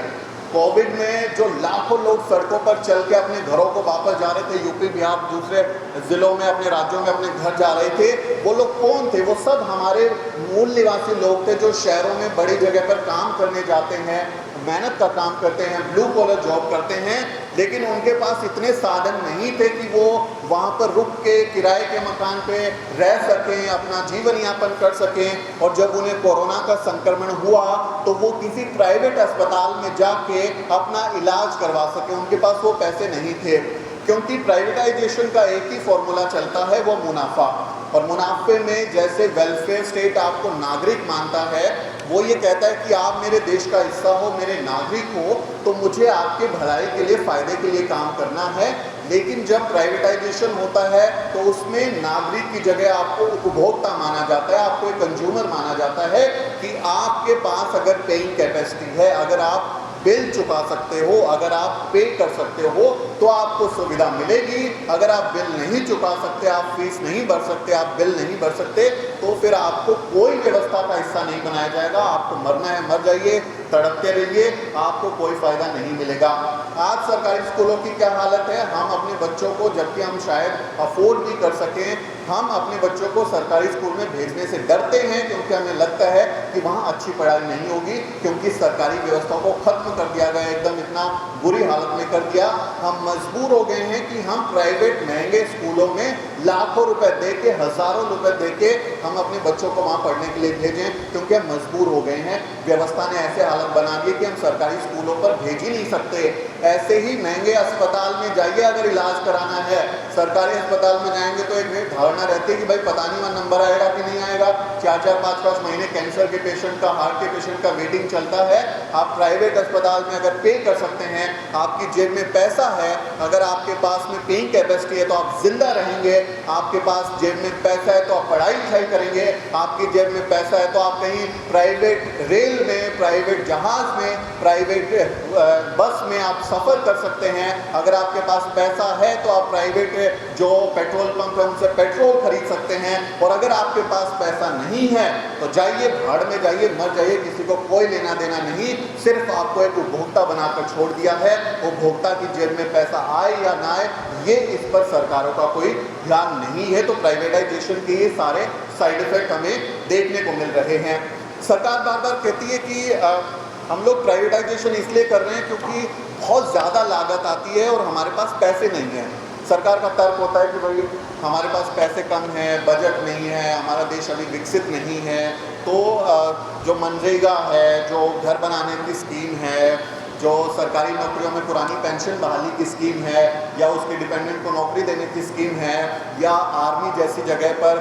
कोविड में जो लाखों लोग सड़कों पर चल के अपने घरों को वापस जा रहे थे, यूपी बिहार दूसरे ज़िलों में, अपने राज्यों में अपने घर जा रहे थे, वो लोग कौन थे? वो सब हमारे मूल निवासी लोग थे, जो शहरों में बड़ी जगह पर काम करने जाते हैं, मेहनत का काम करते हैं, ब्लू कॉलर जॉब करते हैं, लेकिन उनके पास इतने साधन नहीं थे कि वो वहाँ पर रुक के किराए के मकान पे रह सकें, अपना जीवन यापन कर सकें। और जब उन्हें कोरोना का संक्रमण हुआ तो वो किसी प्राइवेट अस्पताल में जाके अपना इलाज करवा सकें, उनके पास वो पैसे नहीं थे। क्योंकि प्राइवेटाइजेशन का एक ही फॉर्मूला चलता है, वो मुनाफा। और मुनाफे में जैसे वेलफेयर स्टेट आपको नागरिक मानता है, वो ये कहता है कि आप मेरे देश का हिस्सा हो, मेरे नागरिक हो, तो मुझे आपके भलाई के लिए, फ़ायदे के लिए काम करना है। लेकिन जब प्राइवेटाइजेशन होता है तो उसमें नागरिक की जगह आपको उपभोक्ता माना जाता है, आपको एक कंज्यूमर माना जाता है कि आपके पास अगर पेइंग कैपेसिटी है, अगर आप बिल चुका सकते हो, अगर आप पे कर सकते हो तो आपको सुविधा मिलेगी। अगर आप बिल नहीं चुका सकते, आप फीस नहीं भर सकते, आप बिल नहीं भर सकते, तो फिर आपको कोई व्यवस्था का हिस्सा नहीं बनाया जाएगा। आपको मरना है मर जाइए, तड़पते रहिए, आपको कोई फ़ायदा नहीं मिलेगा। आज सरकारी स्कूलों की क्या हालत है? हम अपने बच्चों को, जबकि हम शायद अफोर्ड भी कर सकें, हम अपने बच्चों को सरकारी स्कूल में भेजने से डरते हैं, क्योंकि हमें लगता है कि वहाँ अच्छी पढ़ाई नहीं होगी, क्योंकि सरकारी व्यवस्था को ख़त्म कर दिया गया, एकदम इतना बुरी हालत में कर दिया। हम मजबूर हो गए हैं कि हम प्राइवेट महंगे स्कूलों में लाखों रुपए दे के, हज़ारों रुपए दे के हम अपने बच्चों को वहाँ पढ़ने के लिए भेजें, क्योंकि हम मजबूर हो गए हैं। व्यवस्था ने ऐसे हालत बना दी कि हम सरकारी स्कूलों पर भेज ही नहीं सकते। ऐसे ही महंगे अस्पताल में जाइए, अगर इलाज कराना है, सरकारी अस्पताल में जाएंगे तो एक धारणा रहती है कि भाई पता नहीं वहाँ नंबर आएगा कि नहीं आएगा। 4-4, 5-5 महीने कैंसर के पेशेंट का, हार्ट के पेशेंट का वेटिंग चलता है। आप प्राइवेट अस्पताल में अगर पे कर सकते हैं, आपकी जेब में पैसा है, अगर आपके पास में पेइंग कैपेसिटी है तो आप जिंदा रहेंगे, आपके पास जेब में पैसा है तो आप पढ़ाई लिखाई करेंगे, आपकी जेब में पैसा है तो आप कहीं प्राइवेट रेल में, प्राइवेट जहाज में, प्राइवेट बस में आप सफ़र कर सकते हैं। अगर आपके पास पैसा है तो आप प्राइवेट जो पेट्रोल पंप है उनसे पेट्रोल खरीद सकते हैं। और अगर आपके पास पैसा नहीं है तो जाइए, भाड़ में जाइए, मर जाइए, किसी को कोई लेना देना नहीं। सिर्फ आपको एक उपभोक्ता बनाकर छोड़ दिया है। उपभोक्ता की जेब में पैसा आए या ना आए, ये इस पर सरकारों का कोई ध्यान नहीं है। तो प्राइवेटाइजेशन के ये सारे साइड इफेक्ट हमें देखने को मिल रहे हैं। सरकार बार बार कहती है कि हम लोग प्राइवेटाइजेशन इसलिए कर रहे हैं क्योंकि बहुत ज़्यादा लागत आती है और हमारे पास पैसे नहीं हैं। सरकार का तर्क होता है कि भाई हमारे पास पैसे कम हैं, बजट नहीं है, हमारा देश अभी विकसित नहीं है, तो जो मनरेगा है, जो घर बनाने की स्कीम है, जो सरकारी नौकरियों में पुरानी पेंशन बहाली की स्कीम है, या उसके डिपेंडेंट को नौकरी देने की स्कीम है, या आर्मी जैसी जगह पर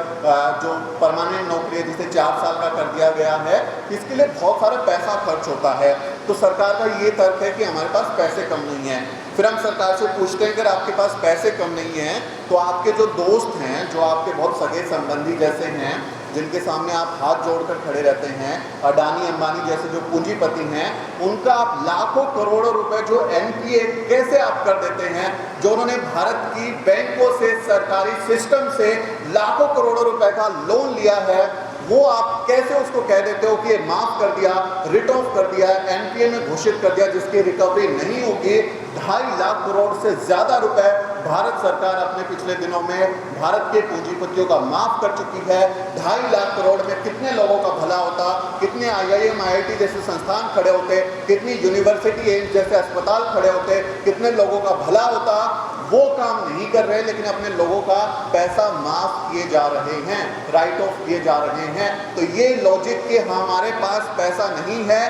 जो परमानेंट नौकरी है जिसे 4 साल का कर दिया गया है, इसके लिए बहुत सारा पैसा खर्च होता है। तो सरकार का ये तर्क है कि हमारे पास पैसे कम नहीं हैं। फिर हम सरकार से पूछते हैं, अगर आपके पास पैसे कम नहीं हैं तो आपके जो दोस्त हैं, जो आपके बहुत सगे संबंधी जैसे हैं, जिनके सामने आप हाथ जोड़कर खड़े रहते हैं, अडानी अंबानी जैसे जो पूंजीपति हैं, उनका आप लाखों करोड़ों रुपए जो एनपीए कैसे आप कर देते हैं, जो उन्होंने भारत की बैंकों से, सरकारी सिस्टम से लाखों करोड़ों रुपए का लोन लिया है, वो आप कैसे उसको कह देते हो कि ये माफ़ कर दिया, रिट ऑफ कर दिया, एनपीए में घोषित कर दिया, जिसकी रिकवरी नहीं होगी। 2.5 लाख करोड़ से ज़्यादा रुपए भारत सरकार अपने पिछले दिनों में भारत के पूंजीपतियों का माफ़ कर चुकी है। 2.5 लाख करोड़ में कितने लोगों का भला होता, कितने IIM IIT जैसे संस्थान खड़े होते, कितनी यूनिवर्सिटी एम्स जैसे अस्पताल खड़े होते, कितने लोगों का भला होता। वो काम नहीं कर रहे, लेकिन अपने लोगों का पैसा माफ़ किए जा रहे हैं, राइट ऑफ किए जा रहे हैं। तो ये लॉजिक कि हमारे पास पैसा नहीं है,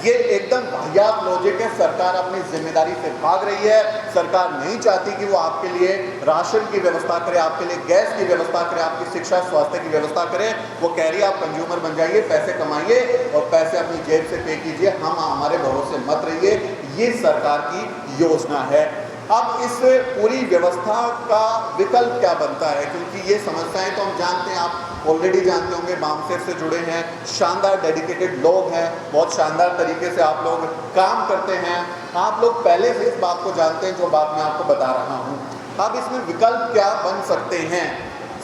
ये एकदम वाहियात लॉजिक है। सरकार अपनी जिम्मेदारी से भाग रही है। सरकार नहीं चाहती कि वो आपके लिए राशन की व्यवस्था करे, आपके लिए गैस की व्यवस्था करे, आपकी शिक्षा स्वास्थ्य की व्यवस्था करे। वो कह रही है आप कंज्यूमर बन जाइए, पैसे कमाइए और पैसे अपनी जेब से पे कीजिए, हम हमारे भरोसे मत रहिए। ये सरकार की योजना है। अब इस पूरी व्यवस्था का विकल्प क्या बनता है, क्योंकि ये समस्याएं तो हम जानते हैं, आप ऑलरेडी जानते होंगे, बामसेफ से जुड़े हैं, शानदार डेडिकेटेड लोग हैं, बहुत शानदार तरीके से आप लोग काम करते हैं। आप लोग पहले से इस बात को जानते हैं जो बात मैं आपको बता रहा हूँ। अब इसमें विकल्प क्या बन सकते हैं?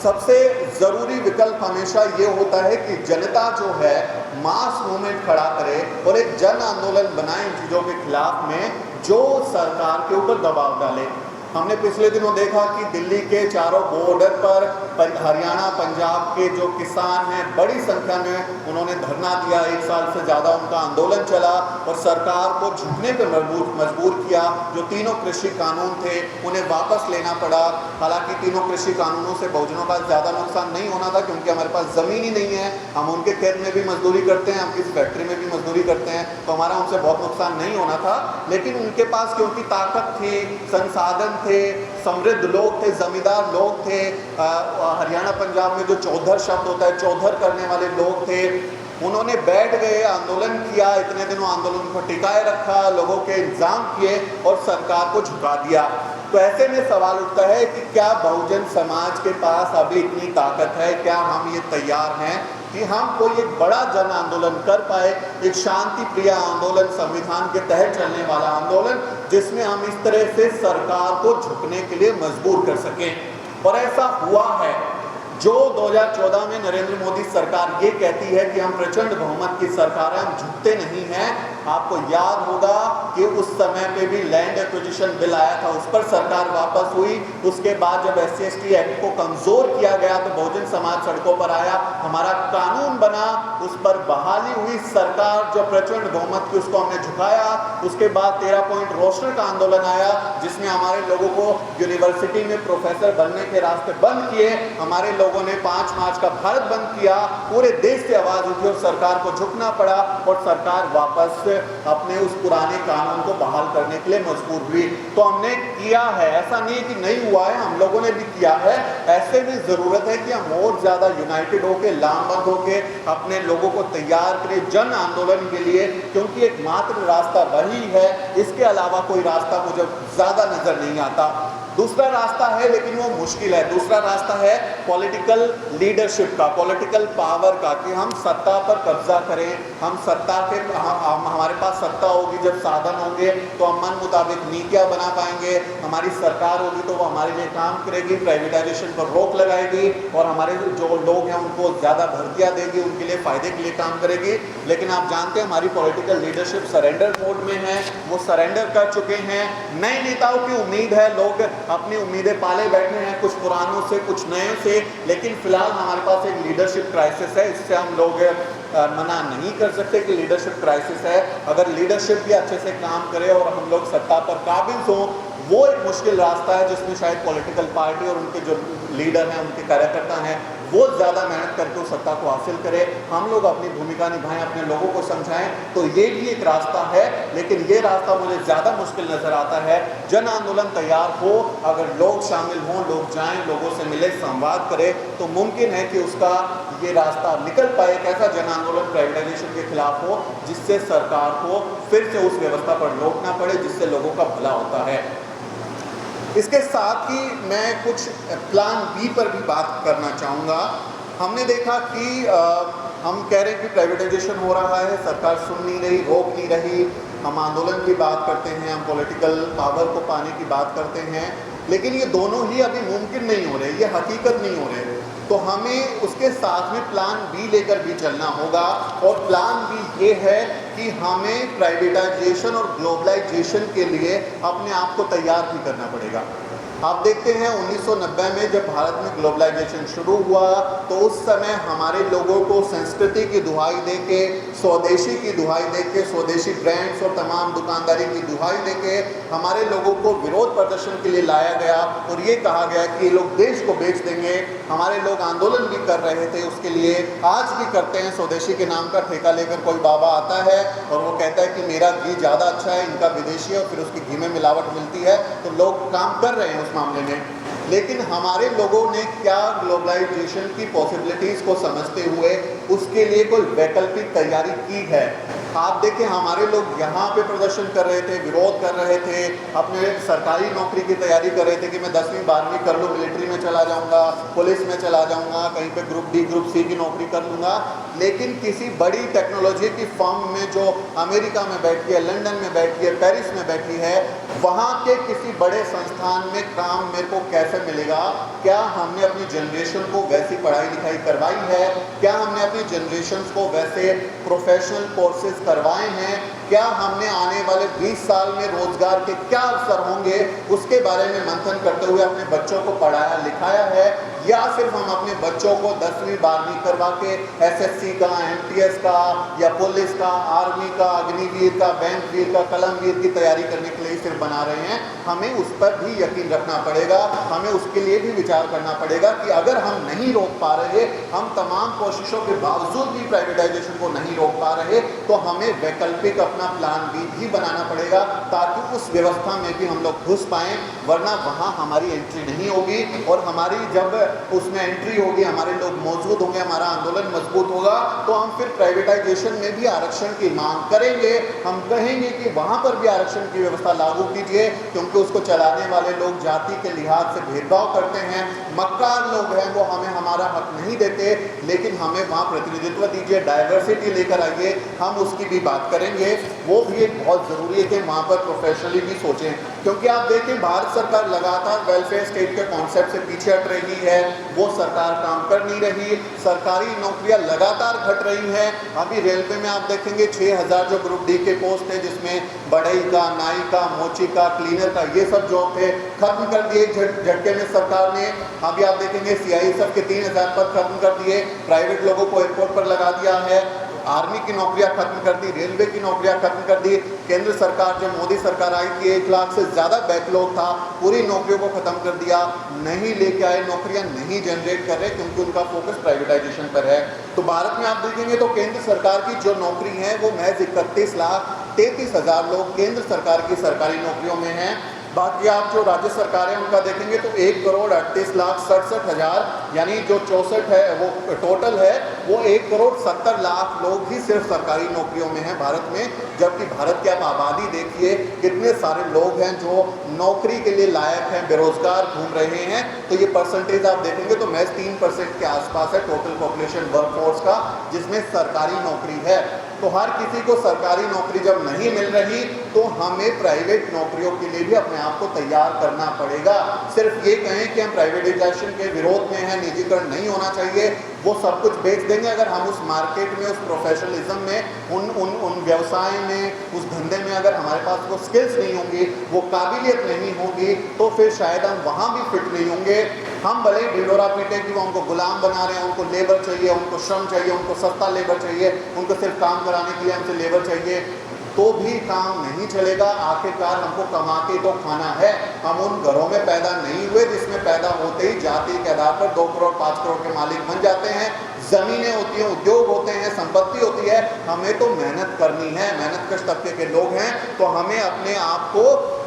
सबसे ज़रूरी विकल्प हमेशा ये होता है कि जनता जो है मास मूवमेंट खड़ा करे और एक जन आंदोलन बनाए इन चीज़ों के खिलाफ में, जो सरकार के ऊपर दबाव डाले। हमने पिछले दिनों देखा कि दिल्ली के चारों बॉर्डर पर हरियाणा पंजाब के जो किसान हैं बड़ी संख्या में उन्होंने धरना दिया, 1 साल से ज़्यादा उनका आंदोलन चला और सरकार को झुकने पे मजबूर किया। जो तीनों कृषि कानून थे उन्हें वापस लेना पड़ा। हालांकि तीनों कृषि कानूनों से बहुजनों का ज़्यादा नुकसान नहीं होना था, क्योंकि हमारे पास ज़मीन ही नहीं है। हम उनके खेत में भी मजदूरी करते हैं, हम किसी फैक्ट्री में भी मजदूरी करते हैं, तो हमारा उनसे बहुत नुकसान नहीं होना था। लेकिन उनके पास क्योंकि ताकत थी, संसाधन थे, समृद्ध लोग थे, जमींदार लोग थे, हरियाणा पंजाब में जो चौधर शब्द होता है, चौधर करने वाले लोग थे, उन्होंने बैठ गए, आंदोलन किया, इतने दिनों आंदोलन को टिकाए रखा, लोगों के इंतजाम किए और सरकार को झुका दिया। तो ऐसे में सवाल उठता है कि क्या बहुजन समाज के पास अभी इतनी ताकत है, क्या हम ये तैयार हैं कि हम कोई एक बड़ा जन आंदोलन कर पाए, एक शांति प्रिय आंदोलन, संविधान के तहत चलने वाला आंदोलन, जिसमें हम इस तरह से सरकार को झुकने के लिए मजबूर कर सकें। और ऐसा हुआ है। जो 2014 में नरेंद्र मोदी सरकार ये कहती है कि हम प्रचंड बहुमत की सरकार है, हम झुकते नहीं हैं। आपको याद होगा कि उस समय पे भी लैंड एक्विजिशन बिल आया था, उस पर सरकार वापस हुई। उसके बाद जब SC/ST एक्ट को कमजोर किया गया तो बहुजन समाज सड़कों पर आया, हमारा कानून बना, उस पर बहाली हुई, सरकार जो प्रचंड बहुमत की उसको हमने झुकाया। उसके बाद 13 पॉइंट रोस्टर का आंदोलन आया, जिसमें हमारे लोगों को यूनिवर्सिटी में प्रोफेसर बनने के रास्ते बंद किए। हमारे लोगों ने 5 मार्च का भारत बंद किया, पूरे देश से आवाज उठी और सरकार को झुकना पड़ा और सरकार वापस अपने उस पुराने कानून को बहाल करने के लिए मजबूर हुई। तो हमने किया है, ऐसा नहीं कि नहीं हुआ है, हम लोगों ने भी किया है। ऐसे में जरूरत है कि हम और ज्यादा यूनाइटेड होके, लामबंद होके अपने लोगों को तैयार करें जन आंदोलन के लिए, क्योंकि एकमात्र रास्ता वही है, इसके अलावा कोई रास्ता मुझे ज्यादा नजर नहीं आता। दूसरा रास्ता है, लेकिन वो मुश्किल है। दूसरा रास्ता है पॉलिटिकल लीडरशिप का, पॉलिटिकल पावर का, कि हम सत्ता पर कब्जा करें, हम सत्ता के हमारे पास सत्ता होगी, जब साधन होंगे तो हम मन मुताबिक नीतियाँ बना पाएंगे, हमारी सरकार होगी तो वो हमारे लिए काम करेगी, प्राइवेटाइजेशन पर रोक लगाएगी और हमारे जो लोग हैं उनको ज़्यादा भर्तियाँ देगी, उनके लिए फ़ायदे के लिए काम करेगी। लेकिन आप जानते हैं हमारी पॉलिटिकल लीडरशिप सरेंडर मोड में है, वो सरेंडर कर चुके हैं। नए नेताओं की उम्मीद है, लोग अपनी उम्मीदें पाले बैठे हैं, कुछ पुरानों से कुछ नए से। लेकिन फिलहाल हमारे पास एक लीडरशिप क्राइसिस है, इससे हम लोग मना नहीं कर सकते कि लीडरशिप क्राइसिस है। अगर लीडरशिप भी अच्छे से काम करे और हम लोग सत्ता पर काबिज हों, वो एक मुश्किल रास्ता है जिसमें शायद पॉलिटिकल पार्टी और उनके जो लीडर हैं, उनके कार्यकर्ता हैं, वो ज़्यादा मेहनत करके उस सत्ता को हासिल करें, हम लोग अपनी भूमिका निभाएं, अपने लोगों को समझाएं। तो ये भी एक रास्ता है, लेकिन ये रास्ता मुझे ज़्यादा मुश्किल नज़र आता है। जन आंदोलन तैयार हो, अगर लोग शामिल हों, लोग जाएं, लोगों से मिले, संवाद करें, तो मुमकिन है कि उसका ये रास्ता निकल पाए। एक ऐसा जन आंदोलन प्राइवेटाइजेशन के खिलाफ हो जिससे सरकार को फिर से उस व्यवस्था पर लौटना पड़े जिससे लोगों का भला होता है। इसके साथ ही मैं कुछ प्लान बी पर भी बात करना चाहूँगा। हमने देखा कि हम कह रहे हैं कि प्राइवेटाइजेशन हो रहा है, सरकार सुन नहीं रही, रोक नहीं रही, हम आंदोलन की बात करते हैं, हम पॉलिटिकल पावर को पाने की बात करते हैं, लेकिन ये दोनों ही अभी मुमकिन नहीं हो रहे, ये हकीकत नहीं हो रहे। तो हमें उसके साथ में प्लान बी लेकर भी चलना होगा। और प्लान बी ये है कि हमें प्राइवेटाइजेशन और ग्लोबलाइजेशन के लिए अपने आप को तैयार भी करना पड़ेगा। आप देखते हैं 1990 में जब भारत में ग्लोबलाइजेशन शुरू हुआ तो उस समय हमारे लोगों को संस्कृति की दुहाई देके, स्वदेशी की दुहाई देके, स्वदेशी ब्रांड्स और तमाम दुकानदारी की दुहाई देके हमारे लोगों को विरोध प्रदर्शन के लिए लाया गया और ये कहा गया कि ये लोग देश को बेच देंगे। हमारे लोग आंदोलन भी कर रहे थे उसके लिए, आज भी करते हैं। स्वदेशी के नाम का ठेका लेकर कोई बाबा आता है और वो कहता है कि मेरा घी ज़्यादा अच्छा है, इनका विदेशी है, और फिर उसकी घी में मिलावट मिलती है, तो लोग काम कर रहे हैं उस मामले में। लेकिन हमारे लोगों ने क्या ग्लोबलाइजेशन की पॉसिबिलिटीज़ को समझते हुए उसके लिए कोई वैकल्पिक तैयारी की है? आप देखें हमारे लोग यहाँ पे प्रदर्शन कर रहे थे, विरोध कर रहे थे, अपने सरकारी नौकरी की तैयारी कर रहे थे कि मैं 10वीं 12वीं कर लूँ, मिलिट्री में चला जाऊँगा, पुलिस में चला जाऊँगा, कहीं पे ग्रुप डी ग्रुप सी की नौकरी कर लूँगा। लेकिन किसी बड़ी टेक्नोलॉजी की फर्म में जो अमेरिका में बैठी है, लंदन में बैठी है, पेरिस में बैठी है, वहाँ के किसी बड़े संस्थान में काम मेरे को कैसे मिलेगा? क्या हमने अपनी जनरेशन को वैसी पढ़ाई लिखाई करवाई है? क्या हमने अपनी जनरेशन को वैसे प्रोफेशनल कोर्सेज करवाए हैं? क्या हमने आने वाले 20 साल में रोजगार के क्या अवसर होंगे, उसके बारे में मंथन करते हुए अपने बच्चों को पढ़ाया लिखाया है, या सिर्फ हम अपने बच्चों को 10वीं 12वीं करवा के एसएससी का, एमटीएस का या पुलिस का, आर्मी का, अग्निवीर का, बैंकवीर का, कलमवीर की तैयारी करने के लिए सिर्फ बना रहे हैं। हमें उस पर भी यकीन रखना पड़ेगा, हमें उसके लिए भी विचार करना पड़ेगा कि अगर हम नहीं रोक पा रहे, हम तमाम कोशिशों के बावजूद भी प्राइवेटाइजेशन को नहीं रोक पा रहे, तो हमें वैकल्पिक अपना प्लान बी भी बनाना पड़ेगा ताकि उस व्यवस्था में भी हम लोग घुस पाएँ, वरना वहाँ हमारी एंट्री नहीं होगी। और हमारी जब उसमें एंट्री होगी, हमारे लोग मौजूद होंगे, हमारा आंदोलन मजबूत होगा, तो हम फिर प्राइवेटाइजेशन में भी आरक्षण की मांग करेंगे। हम कहेंगे कि वहाँ पर भी आरक्षण की व्यवस्था लागू कीजिए, क्योंकि उसको चलाने वाले लोग जाति के लिहाज से भेदभाव करते हैं, मक्कार लोग हैं, वो हमें हमारा हक नहीं देते, लेकिन हमें वहाँ प्रतिनिधित्व दीजिए, डाइवर्सिटी लेकर आइए, हम उसकी भी बात करेंगे। वो भी एक बहुत ज़रूरी है कि वहाँ पर प्रोफेशनली भी सोचें, क्योंकि आप देखें भारत सरकार लगातार वेलफेयर स्टेट के कॉन्सेप्ट से पीछे हट रही है, वो सरकार काम कर नहीं रही, सरकारी नौकरियां लगातार घट रही हैं। अभी रेलवे में आप देखेंगे 6000 जो ग्रुप डी के पोस्ट है, जिसमें बढ़ई का, नाई का, मोची का, क्लीनर का, ये सब जॉब थे, खत्म कर दिए झटके में सरकार ने। अभी आप देखेंगे सीआईएसएफ के 3000 पद खत्म कर दिए, प्राइवेट लोगों को एयरपोर्ट पर लगा दिया है, आर्मी की नौकरियां खत्म कर दी, रेलवे की नौकरियां खत्म कर दी। केंद्र सरकार, जब मोदी सरकार आई थी, 1 लाख से ज़्यादा बैकलॉग था, पूरी नौकरियों को ख़त्म कर दिया, नहीं लेके आए, नौकरियां नहीं जनरेट कर रहे, क्योंकि उनका फोकस प्राइवेटाइजेशन पर है। तो भारत में आप देखेंगे तो केंद्र सरकार की जो नौकरी है वो महज 31,33,000 लोग केंद्र सरकार की सरकारी नौकरियों में हैं। बाकी आप जो राज्य सरकार है उनका देखेंगे तो 1,38,67,000, यानी जो 64 है वो टोटल है, वो 1,70,00,000 लोग ही सिर्फ सरकारी नौकरियों में हैं भारत में। जबकि भारत की आप आबादी देखिए, कितने सारे लोग हैं जो नौकरी के लिए लायक हैं, बेरोजगार घूम रहे हैं। तो ये परसेंटेज आप देखेंगे तो महज 3% के आसपास है टोटल पॉपुलेशन वर्कफोर्स का, जिसमें सरकारी नौकरी है। तो हर किसी को सरकारी नौकरी जब नहीं मिल रही, तो हमें प्राइवेट नौकरियों के लिए भी अपने आप को तैयार करना पड़ेगा। सिर्फ ये कहें कि हम प्राइवेटाइजेशन के विरोध में हैं, निजीकरण नहीं होना चाहिए, वो सब कुछ बेच देंगे अगर हम उस मार्केट में, उस प्रोफेशनलिज्म में, उन व्यवसाय में, उस धंधे में अगर हमारे पास वो स्किल्स नहीं होंगी, वो काबिलियत नहीं होगी, तो फिर शायद हम वहाँ भी फिट नहीं होंगे। हम भले ही ढिंडोरा पीटे कि वो उनको गुलाम बना रहे हैं, उनको लेबर चाहिए, उनको श्रम चाहिए, उनको सस्ता लेबर चाहिए, उनको सिर्फ काम कराने के लिए हमसे लेबर चाहिए, तो भी काम नहीं चलेगा। आखिरकार हमको कमा के तो खाना है। हम उन घरों में पैदा नहीं हुए जिसमें पैदा होते ही जाति के आधार पर 2 करोड़ 5 करोड़ के मालिक बन जाते हैं। ज़मीनें होती हैं, उद्योग होते हैं, संपत्ति होती है। हमें तो मेहनत करनी है, मेहनतकश तबके के लोग हैं, तो हमें अपने आप को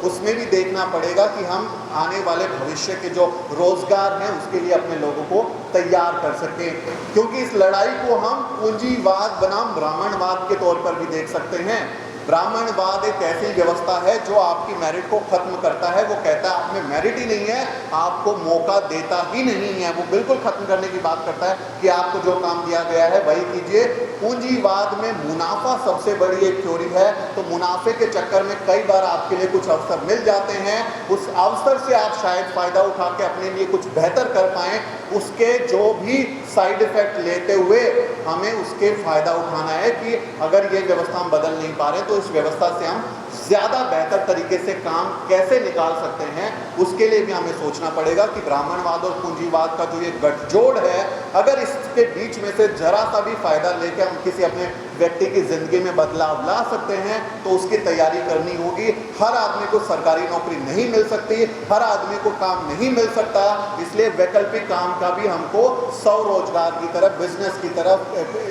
उसमें भी देखना पड़ेगा कि हम आने वाले भविष्य के जो रोजगार हैं उसके लिए अपने लोगों को तैयार कर सकें। क्योंकि इस लड़ाई को हम पूंजीवाद बनाम ब्राह्मणवाद के तौर पर भी देख सकते हैं। ब्राह्मणवाद एक ऐसी व्यवस्था है जो आपकी मेरिट को खत्म करता है। वो कहता है आप में मेरिट ही नहीं है, आपको मौका देता ही नहीं है। वो बिल्कुल खत्म करने की बात करता है कि आपको जो काम दिया गया है वही कीजिए। पूंजीवाद में मुनाफा सबसे बड़ी एक थ्योरी है, तो मुनाफे के चक्कर में कई बार आपके लिए कुछ अवसर मिल जाते हैं, उस अवसर से आप शायद फ़ायदा उठा के अपने लिए कुछ बेहतर कर पाएँ। उसके जो भी साइड इफ़ेक्ट लेते हुए हमें उसके फ़ायदा उठाना है कि अगर ये व्यवस्था हम बदल नहीं पा रहे तो इस व्यवस्था से हम ज़्यादा बेहतर तरीके से काम कैसे निकाल सकते हैं, उसके लिए भी हमें सोचना पड़ेगा कि ब्राह्मणवाद और पूंजीवाद का जो ये गठजोड़ है, अगर इसके बीच में से जरा सा भी फ़ायदा लेकर हम किसी अपने व्यक्ति की ज़िंदगी में बदलाव ला सकते हैं तो उसकी तैयारी करनी होगी। हर आदमी को सरकारी नौकरी नहीं मिल सकती, हर आदमी को काम नहीं मिल सकता, इसलिए वैकल्पिक काम का भी हमको स्वरोजगार की तरफ, बिजनेस की तरफ,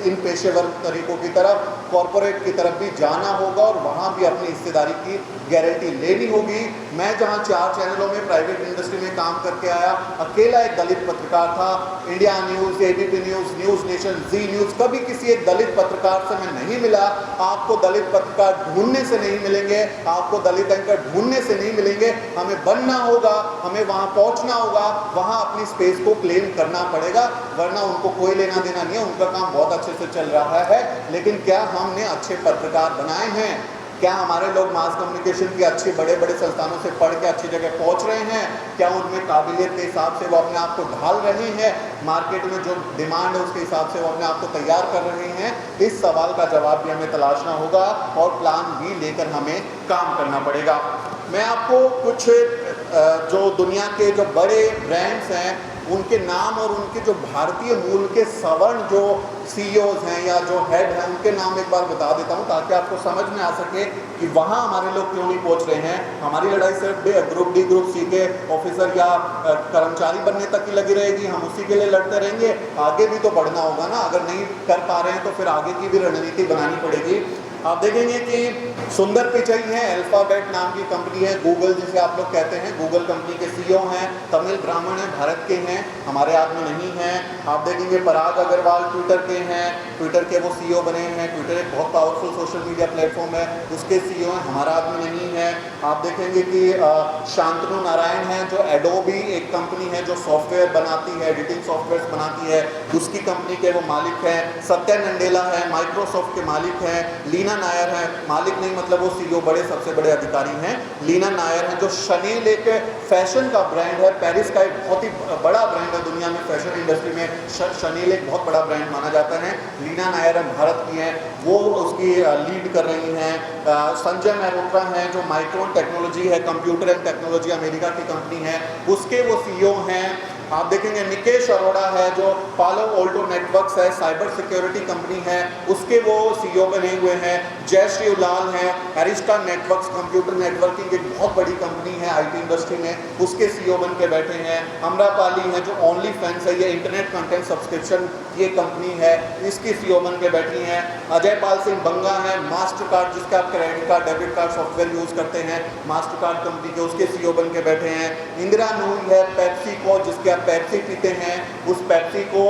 इन पेशेवर तरीकों की तरफ, कॉरपोरेट की तरफ भी जाना होगा और वहाँ भी अपनी हिस्सेदारी की गारंटी लेनी होगी। मैं जहाँ 4 चैनलों में प्राइवेट इंडस्ट्री में काम करके आया, अकेला एक दलित पत्रकार था। India News, ABP News, News Nation, Zee News, कभी किसी एक दलित पत्रकार से मैं नहीं मिला। आपको दलित पत्रकार ढूंढने से नहीं मिलेंगे, आपको दलित एंकर ढूंढने से नहीं मिलेंगे। हमें बनना होगा, हमें वहाँ पहुँचना होगा, वहाँ अपनी स्पेस को क्लेम करना पड़ेगा, वरना उनको कोई लेना देना नहीं है। उनका काम बहुत अच्छे से चल रहा है, लेकिन क्या हमने अच्छे पत्रकार बनाए हैं? क्या हमारे लोग मास कम्युनिकेशन की अच्छी बड़े बड़े संस्थानों से पढ़ के अच्छी जगह पहुंच रहे हैं? क्या उनमें काबिलियत के हिसाब से वो अपने आप को ढाल रहे हैं? मार्केट में जो डिमांड है उसके हिसाब से वो अपने आप को तैयार कर रहे हैं? इस सवाल का जवाब भी हमें तलाशना होगा और प्लान बी लेकर हमें काम करना पड़ेगा। मैं आपको कुछ जो दुनिया के जो बड़े ब्रांड्स हैं उनके नाम और उनके जो भारतीय मूल के सवर्ण जो सीईओज हैं या जो हेड हैं उनके नाम एक बार बता देता हूं, ताकि आपको समझ में आ सके कि वहाँ हमारे लोग क्यों नहीं पहुँच रहे हैं। हमारी लड़ाई सिर्फ ग्रुप डी ग्रुप सी के ऑफिसर या कर्मचारी बनने तक ही लगी रहेगी, हम उसी के लिए लड़ते रहेंगे। आगे भी तो बढ़ना होगा ना, अगर नहीं कर पा रहे हैं तो फिर आगे की भी रणनीति बनानी पड़ेगी। आप देखेंगे कि सुंदर पिचाई है, अल्फाबेट नाम की कंपनी है, गूगल जिसे आप लोग कहते हैं, गूगल कंपनी के सीईओ हैं, तमिल ब्राह्मण हैं, भारत के हैं, हमारे आदमी नहीं हैं। आप देखेंगे पराग अग्रवाल ट्विटर के हैं, ट्विटर के वो सीईओ बने हैं। ट्विटर एक बहुत पावरफुल सोशल मीडिया प्लेटफॉर्म है, उसके सीईओ हैं, हमारा आदमी नहीं है। आप देखेंगे कि शांतनु नारायण हैं जो एडोबी एक कंपनी है जो सॉफ्टवेयर बनाती है, एडिटिंग सॉफ्टवेयर बनाती है, उसकी कंपनी के वो मालिक हैं। सत्या नंडेला है, माइक्रोसॉफ्ट के मालिक हैं। लीना नायर है, मालिक नहीं मतलब वो सीईओ बड़े सबसे बड़े अधिकारी हैं। लीना नायर हैं जो शनेल एक फैशन का ब्रांड है, पेरिस का एक बहुत ही बड़ा ब्रांड है दुनिया में, फैशन इंडस्ट्री में शनेल एक बहुत बड़ा ब्रांड माना जाता है। लीना नायर हैं, भारत की हैं, वो उसकी लीड कर रही हैं। संजय मेहरोत्रा हैं जो माइक्रोन टेक्नोलॉजी है, कंप्यूटर एंड टेक्नोलॉजी अमेरिका की कंपनी है, उसके वो सीईओ हैं। आप देखेंगे निकेश अरोड़ा है जो पालो ऑल्टो नेटवर्क्स है, साइबर सिक्योरिटी कंपनी है, उसके वो सीईओ बने हुए हैं। जयश्री उलाल है, एरिस्टा नेटवर्क्स कंप्यूटर नेटवर्किंग एक बहुत बड़ी कंपनी है आईटी इंडस्ट्री में, उसके सीईओ बन के बैठे हैं। अमरापाली है जो ओनली फैंस है, ये इंटरनेट कंटेंट सब्सक्रिप्शन ये कंपनी है, इसकी सीईओ बन के बैठी हैं। अजय पाल सिंह बंगा है, मास्टर कार्ड जिसका आप credit card debit card software use करते हैं, मास्टर कार्ड कंपनी के उसके सीईओ बन के बैठे हैं। इंदिरा नूरी है, पेप्सी को जिसके आप पेप्सी पीते हैं, उस पेप्सी को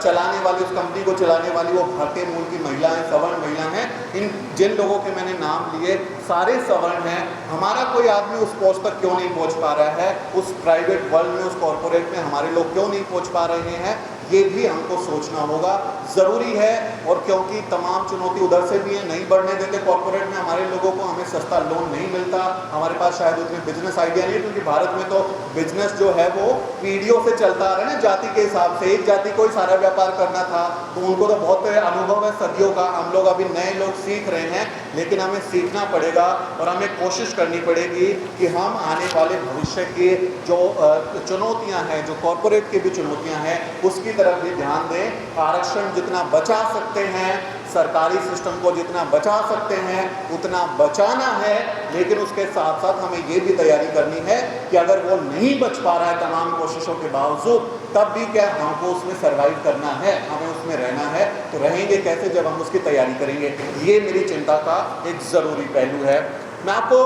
चलाने वाली, उस कंपनी को चलाने वाली वो भारतीय मूल की महिला है, सवर्ण महिला हैं। इन जिन लोगों के मैंने नाम लिए सारे सवर्ण हैं। हमारा कोई आदमी उस पोस्ट तक क्यों नहीं पहुंच पा रहा है, उस प्राइवेट वर्ल्ड में, उस कॉर्पोरेट में हमारे लोग क्यों नहीं पहुंच पा रहे हैं, ये भी हमको सोचना होगा, ज़रूरी है। और क्योंकि तमाम चुनौती उधर से भी है, नहीं बढ़ने देते कॉर्पोरेट में हमारे लोगों को, हमें सस्ता लोन नहीं मिलता, हमारे पास शायद उतने बिजनेस आइडिया नहीं है, क्योंकि भारत में तो बिजनेस जो है वो पीढ़ियों से चलता आ रहा है ना, जाति के हिसाब से। एक जाति को ही सारा व्यापार करना था तो उनको तो बहुत अनुभव है सदियों का। हम लोग अभी नए लोग सीख रहे हैं, लेकिन हमें सीखना पड़ेगा और हमें कोशिश करनी पड़ेगी कि हम आने वाले भविष्य की जो चुनौतियां हैं, जो कॉर्पोरेट की भी चुनौतियां हैं, उसकी तरफ भी ध्यान दें। आरक्षण जितना बचा सकते हैं, सरकारी सिस्टम को जितना बचा सकते हैं उतना बचाना है, लेकिन उसके साथ साथ हमें ये भी तैयारी करनी है कि अगर वो नहीं बच पा रहा है तमाम कोशिशों के बावजूद, तब भी क्या हमको उसमें सर्वाइव करना है, हमें उसमें रहना है। तो रहेंगे कैसे जब हम उसकी तैयारी करेंगे, ये मेरी चिंता का एक ज़रूरी पहलू है। मैं आपको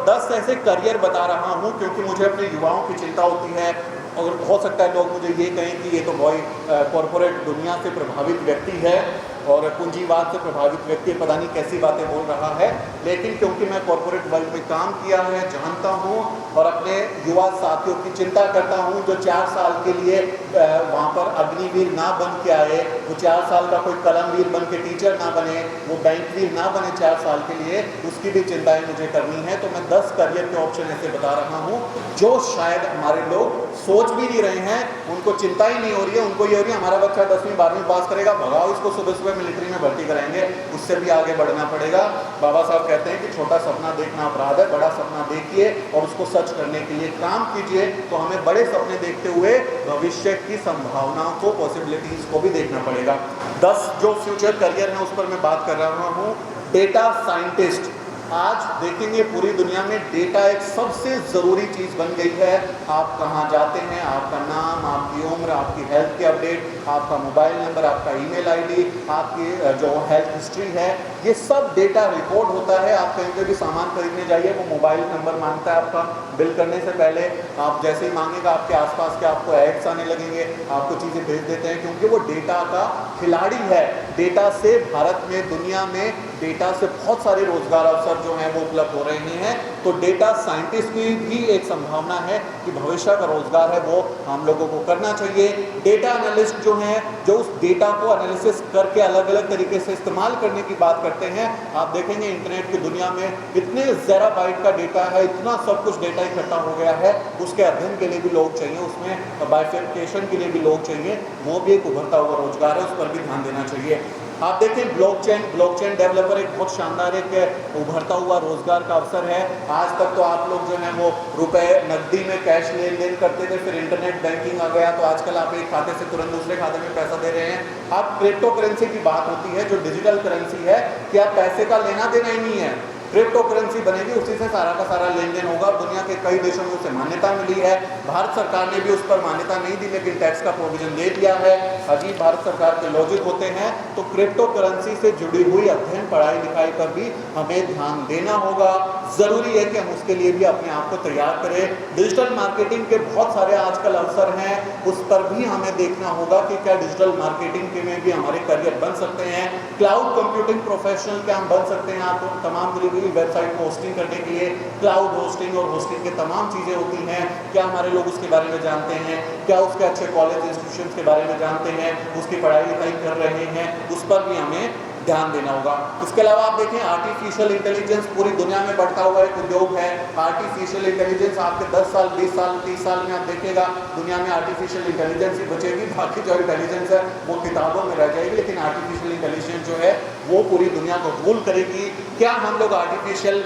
10 ऐसे करियर बता रहा हूँ क्योंकि मुझे अपने युवाओं की चिंता होती है। और हो सकता है लोग मुझे ये कहें कि ये तो बहुत कॉरपोरेट दुनिया से प्रभावित व्यक्ति है और पूंजीवाद से प्रभावित व्यक्ति, पता नहीं कैसी बातें बोल रहा है, लेकिन क्योंकि मैं कॉर्पोरेट वर्ल्ड में काम किया है, जानता हूँ और अपने युवा साथियों की चिंता करता हूँ जो 4 साल के लिए वहाँ पर अग्निवीर ना बन के आए, वो 4 साल का कोई कलमवीर बन के टीचर ना बने, वो बैंकवीर ना बने 4 साल के लिए, उसकी भी चिंताएं मुझे करनी है। तो मैं 10 करियर के ऑप्शन ऐसे बता रहा हूँ जो शायद हमारे लोग सोच भी नहीं रहे हैं, उनको चिंता ही नहीं हो रही है। उनको ये हो रही है हमारा बच्चा 10वीं 12वीं पास करेगा, भगाओ इसको, सुबह सुबह मिलिट्री में भर्ती कराएंगे, उससे भी आगे बढ़ना पड़ेगा। बाबा साहब कहते हैं कि छोटा सपना देखना अपराध है, बड़ा सपना देखिए और उसको सच करने के लिए काम कीजिए। तो हमें बड़े सपने देखते हुए भविष्य की संभावनाओं को, पॉसिबिलिटीज को भी देखना पड़ेगा। 10 जो फ्यूचर करियर हैं उस पर मैं बात कर रहा हूँ। डेटा साइंटिस्ट, आज देखेंगे पूरी दुनिया में डेटा एक सबसे ज़रूरी चीज़ बन गई है। आप कहाँ जाते हैं, आपका नाम, आपकी उम्र, आपकी हेल्थ के अपडेट, आपका मोबाइल नंबर, आपका ईमेल आईडी, आपकी जो हेल्थ हिस्ट्री है, ये सब डेटा रिकॉर्ड होता है। आप कहीं पे भी सामान खरीदने जाइए, वो मोबाइल नंबर मांगता है आपका, बिल करने से पहले आप जैसे ही मांगेगा आपके आसपास के आपको एड्स आने लगेंगे, आपको चीज़ें भेज देते हैं, क्योंकि वो डेटा का खिलाड़ी है। डेटा से भारत में, दुनिया में डेटा से बहुत सारे रोजगार अवसर जो हैं वो उपलब्ध हो रहे हैं। तो डेटा साइंटिस्ट की भी एक संभावना है कि भविष्य का रोजगार है वो हम लोगों को करना चाहिए। डेटा एनालिस्ट जो हैं, जो उस डेटा को एनालिसिस करके अलग अलग तरीके से इस्तेमाल करने की बात करते हैं। आप देखेंगे इंटरनेट की दुनिया में इतने ज़ेराबाइट का डेटा है, इतना सब कुछ डेटा इकट्ठा हो गया है, उसके अध्ययन के लिए भी लोग चाहिए, उसमें बाइफिकेशन के लिए भी लोग चाहिए। वो भी एक उभरता हुआ रोजगार है, उस पर भी ध्यान देना चाहिए। आप देखें ब्लॉकचेन डेवलपर एक बहुत शानदार एक उभरता हुआ रोजगार का अवसर है। आज तक तो आप लोग जो है वो रुपए नकदी में कैश लेन देन करते थे, फिर इंटरनेट बैंकिंग आ गया, तो आजकल आप एक खाते से तुरंत दूसरे खाते में पैसा दे रहे हैं। अब क्रिप्टो करेंसी की बात होती है, जो डिजिटल करेंसी है कि आप पैसे का लेना देना ही नहीं है, क्रिप्टो करेंसी बनेगी, उसी से सारा का सारा लेन देन होगा। दुनिया के कई देशों में उसे मान्यता मिली है। भारत सरकार ने भी उस पर मान्यता नहीं दी, लेकिन टैक्स का प्रोविजन दे दिया है। अजीब भारत सरकार के लॉजिक होते हैं। तो क्रिप्टो करेंसी से जुड़ी हुई अध्ययन पढ़ाई लिखाई पर भी हमें ध्यान देना होगा। ज़रूरी है कि हम उसके लिए भी अपने आप को तैयार करें। डिजिटल मार्केटिंग के बहुत सारे आजकल अवसर हैं, उस पर भी हमें देखना होगा कि क्या डिजिटल मार्केटिंग के में भी हमारे करियर बन सकते हैं। क्लाउड कंप्यूटिंग प्रोफेशनल क्या हम बन सकते हैं। आपको तमाम वेबसाइट को होस्टिंग करने के लिए क्लाउड होस्टिंग और होस्टिंग के तमाम चीज़ें होती हैं, क्या हमारे लोग उसके बारे में जानते हैं, क्या उसके अच्छे कॉलेज इंस्टीट्यूशंस के बारे में जानते हैं, उसकी पढ़ाई लिखाई कर रहे हैं, उस पर भी हमें ध्यान देना होगा। इसके अलावा आप देखें आर्टिफिशियल इंटेलिजेंस पूरी दुनिया में बढ़ता हुआ एक उद्योग है। आर्टिफिशियल इंटेलिजेंस आपके 10 साल 20 साल 30 साल में आप देखिएगा दुनिया में आर्टिफिशियल इंटेलिजेंस ही बचेगी, बाकी जो इंटेलिजेंस है वो किताबों में रह जाएगी, लेकिन आर्टिफिशियल इंटेलिजेंस जो है वो पूरी दुनिया को रूल करेगी। क्या हम लोग आर्टिफिशियल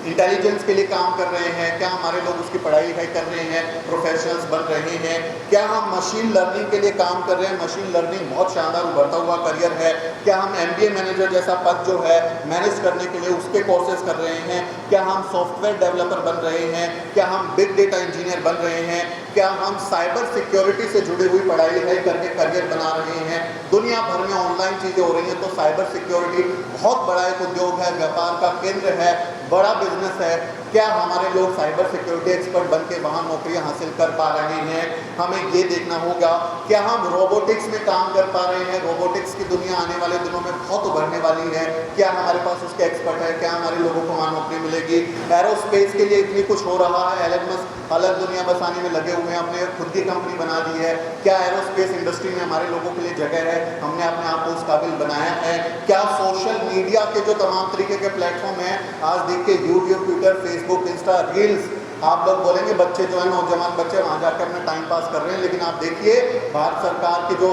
इंटेलिजेंस के लिए काम कर रहे हैं, क्या हमारे लोग उसकी पढ़ाई लिखाई कर रहे हैं, प्रोफेशनल्स बन रहे हैं, क्या हम मशीन लर्निंग के लिए काम कर रहे हैं। मशीन लर्निंग बहुत शानदार उभरता हुआ करियर है। क्या हम MBA मैनेजर जैसा पद जो है मैनेज करने के लिए उसके कोर्सेज कर रहे हैं, क्या हम सॉफ्टवेयर डेवलपर बन रहे हैं, क्या हम बिग डेटा इंजीनियर बन रहे हैं, क्या हम साइबर सिक्योरिटी से जुड़ी हुई पढ़ाई लिखाई करके करियर बना रहे हैं। दुनिया भर में ऑनलाइन चीज़ें हो रही हैं, तो साइबर सिक्योरिटी बहुत बड़ा एक उद्योग है, व्यापार का केंद्र है, बड़ा बिजनेस है। क्या हमारे लोग साइबर सिक्योरिटी एक्सपर्ट बन के वहाँ नौकरियाँ हासिल कर पा रहे हैं। हमें ये देखना होगा क्या हम रोबोटिक्स में काम कर पा रहे हैं। रोबोटिक्स की दुनिया आने वाले दिनों में बहुत उभरने वाली है, क्या हमारे पास उसके एक्सपर्ट है, क्या हमारे लोगों को वहाँ नौकरी मिलेगी। एरोस्पेस के लिए इतनी कुछ हो रहा है, एलन मस्क अलग दुनिया बसाने में लगे हुए हैं, हमने खुद की कंपनी बना दी है। क्या एरोस्पेस इंडस्ट्री में हमारे लोगों के लिए जगह है, हमने अपने आप को उस काबिल बनाया है। क्या सोशल मीडिया के जो तमाम तरीके के प्लेटफॉर्म हैं, आज देखिए YouTube, Twitter, Facebook, Insta, reels, आप लोग बोलेंगे बच्चे जो है नौजवान बच्चे वहाँ जाकर अपना टाइम पास कर रहे हैं, लेकिन आप देखिए भारत सरकार की जो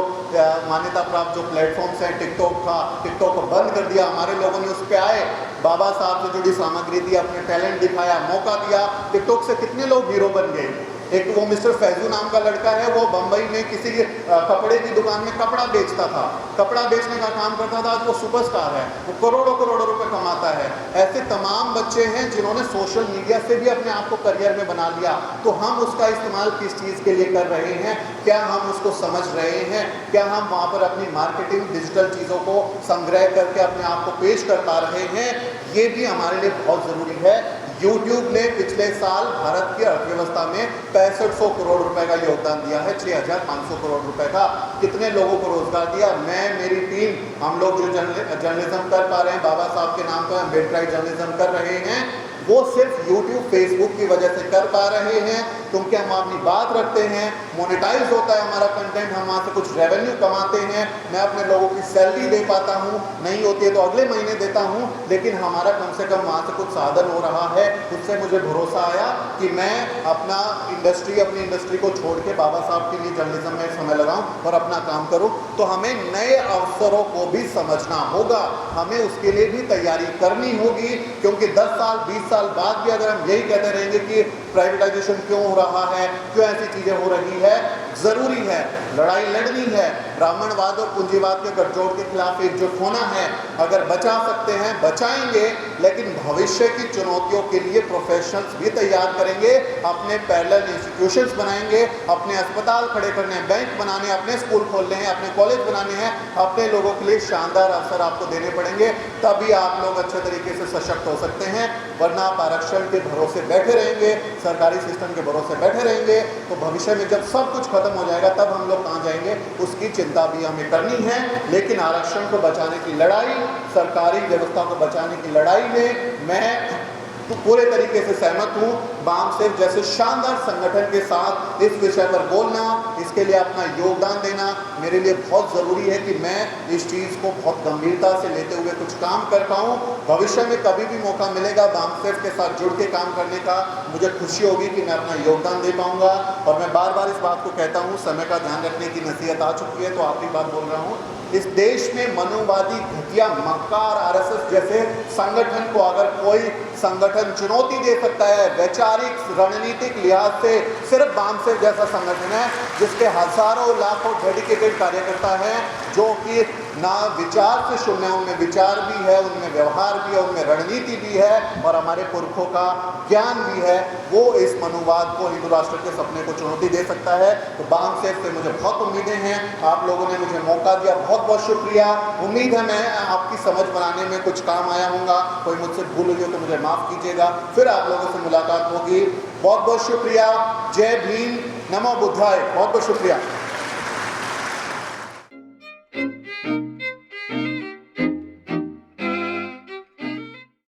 मान्यता प्राप्त जो प्लेटफॉर्म्स हैं, टिकटॉक था, टिकटॉक को बंद कर दिया। हमारे लोगों ने उस पर आए, बाबा साहब से जुड़ी सामग्री दी, अपने टैलेंट दिखाया, मौका दिया। टिकटॉक से कितने लोग हीरो बन गए। एक वो मिस्टर फैजू नाम का लड़का है, वो बम्बई में किसी कपड़े की दुकान में कपड़ा बेचता था, कपड़ा बेचने का काम करता था, आज वो सुपरस्टार है, वो करोड़ों करोड़ों रुपए कमाता है। ऐसे तमाम बच्चे हैं जिन्होंने सोशल मीडिया से भी अपने आप को करियर में बना लिया। तो हम उसका इस्तेमाल किस चीज़ के लिए कर रहे हैं, क्या हम उसको समझ रहे हैं, क्या हम वहाँ पर अपनी मार्केटिंग डिजिटल चीज़ों को संग्रह करके अपने आप को पेश कर पा रहे हैं, ये भी हमारे लिए बहुत ज़रूरी है। यूट्यूब ने पिछले साल भारत की अर्थव्यवस्था में 6500 करोड़ रुपए का योगदान दिया है, 6500 करोड़ रुपए का। कितने लोगों को रोजगार दिया। मैं, मेरी टीम, हम लोग जो जर्नलिज्म कर पा रहे हैं, बाबा साहब के नाम पर अम्बेडकराई जर्नलिज्म कर रहे हैं, वो सिर्फ यूट्यूब, फेसबुक की वजह से कर पा रहे हैं, क्योंकि हम अपनी बात रखते हैं, मोनेटाइज होता है हमारा कंटेंट, हम वहाँ से कुछ रेवेन्यू कमाते हैं, मैं अपने लोगों की सैलरी दे पाता हूँ, नहीं होती है तो अगले महीने देता हूँ, लेकिन हमारा कम से कम वहाँ से कुछ साधन हो रहा है। उससे मुझे भरोसा आया कि मैं अपनी इंडस्ट्री को छोड़ के बाबा साहब के लिए जर्नलिज्म में समय लगाऊं और अपना काम करूं। तो हमें नए अवसरों को भी समझना होगा, हमें उसके लिए भी तैयारी करनी होगी, क्योंकि 10 साल 20 साल बाद भी अगर हम यही कहते रहेंगे कि प्राइवेटाइजेशन क्यों हो रहा है, क्यों ऐसी चीज़ें हो रही है, ज़रूरी है लड़ाई लड़नी है। ब्राह्मणवाद और पूंजीवाद के गठजोड़ के खिलाफ एकजुट होना है। अगर बचा सकते हैं बचाएंगे, लेकिन भविष्य की चुनौतियों के लिए प्रोफेशनल्स भी तैयार करेंगे, अपने पैरेलल इंस्टीट्यूशंस बनाएंगे, अपने अस्पताल खड़े करने हैं, बैंक बनाने, अपने स्कूल खोलने हैं, अपने कॉलेज बनाने हैं, अपने लोगों के लिए शानदार अवसर आपको देने पड़ेंगे, तभी आप लोग अच्छे तरीके से सशक्त हो सकते हैं। वरना आप आरक्षण के भरोसे बैठे रहेंगे, सरकारी सिस्टम के भरोसे बैठे रहेंगे, तो भविष्य में जब सब कुछ खत्म हो जाएगा तब हम लोग कहाँ जाएंगे, उसकी चिंता भी हमें करनी है, लेकिन आरक्षण को बचाने की लड़ाई, सरकारी व्यवस्था को बचाने की लड़ाई में मैं तो पूरे तरीके से सहमत हूँ। बामसेफ जैसे शानदार संगठन के साथ इस विषय पर बोलना, इसके लिए अपना योगदान देना मेरे लिए बहुत ज़रूरी है कि मैं इस चीज़ को बहुत गंभीरता से लेते हुए कुछ काम कर पाऊँ। भविष्य में कभी भी मौका मिलेगा बामसेफ के साथ जुड़ के काम करने का, मुझे खुशी होगी कि मैं अपना योगदान दे पाऊँगा। और मैं बार बार इस बात को कहता हूँ, समय का ध्यान रखने की नसीहत आ चुकी है, तो आखिरी बात बोल रहा हूँ। इस देश में मनोवादी घटिया मक्कार आरएसएस जैसे संगठन को अगर कोई संगठन चुनौती दे सकता है वैचारिक रणनीतिक लिहाज से, सिर्फ बामसेफ जैसा संगठन है जिसके हजारों लाखों डेडिकेटेड कार्यकर्ता हैं जो कि ना विचार से शून्य, उनमें विचार भी है, उनमें व्यवहार भी है, उनमें रणनीति भी है और हमारे पुरखों का ज्ञान भी है। वो इस मनुवाद को, हिंदू राष्ट्र के सपने को चुनौती दे सकता है। तो बामसेफ से मुझे बहुत उम्मीदें हैं। आप लोगों ने मुझे मौका दिया, बहुत बहुत शुक्रिया। उम्मीद है मैं आपकी समझ बनाने में कुछ काम आया होगा। कोई मुझसे भूल हुई हो तो मुझे माफ़ कीजिएगा। फिर आप लोगों से मुलाकात होगी। बहुत बहुत शुक्रिया। जय भीम, नमो बुद्धाय। बहुत बहुत शुक्रिया।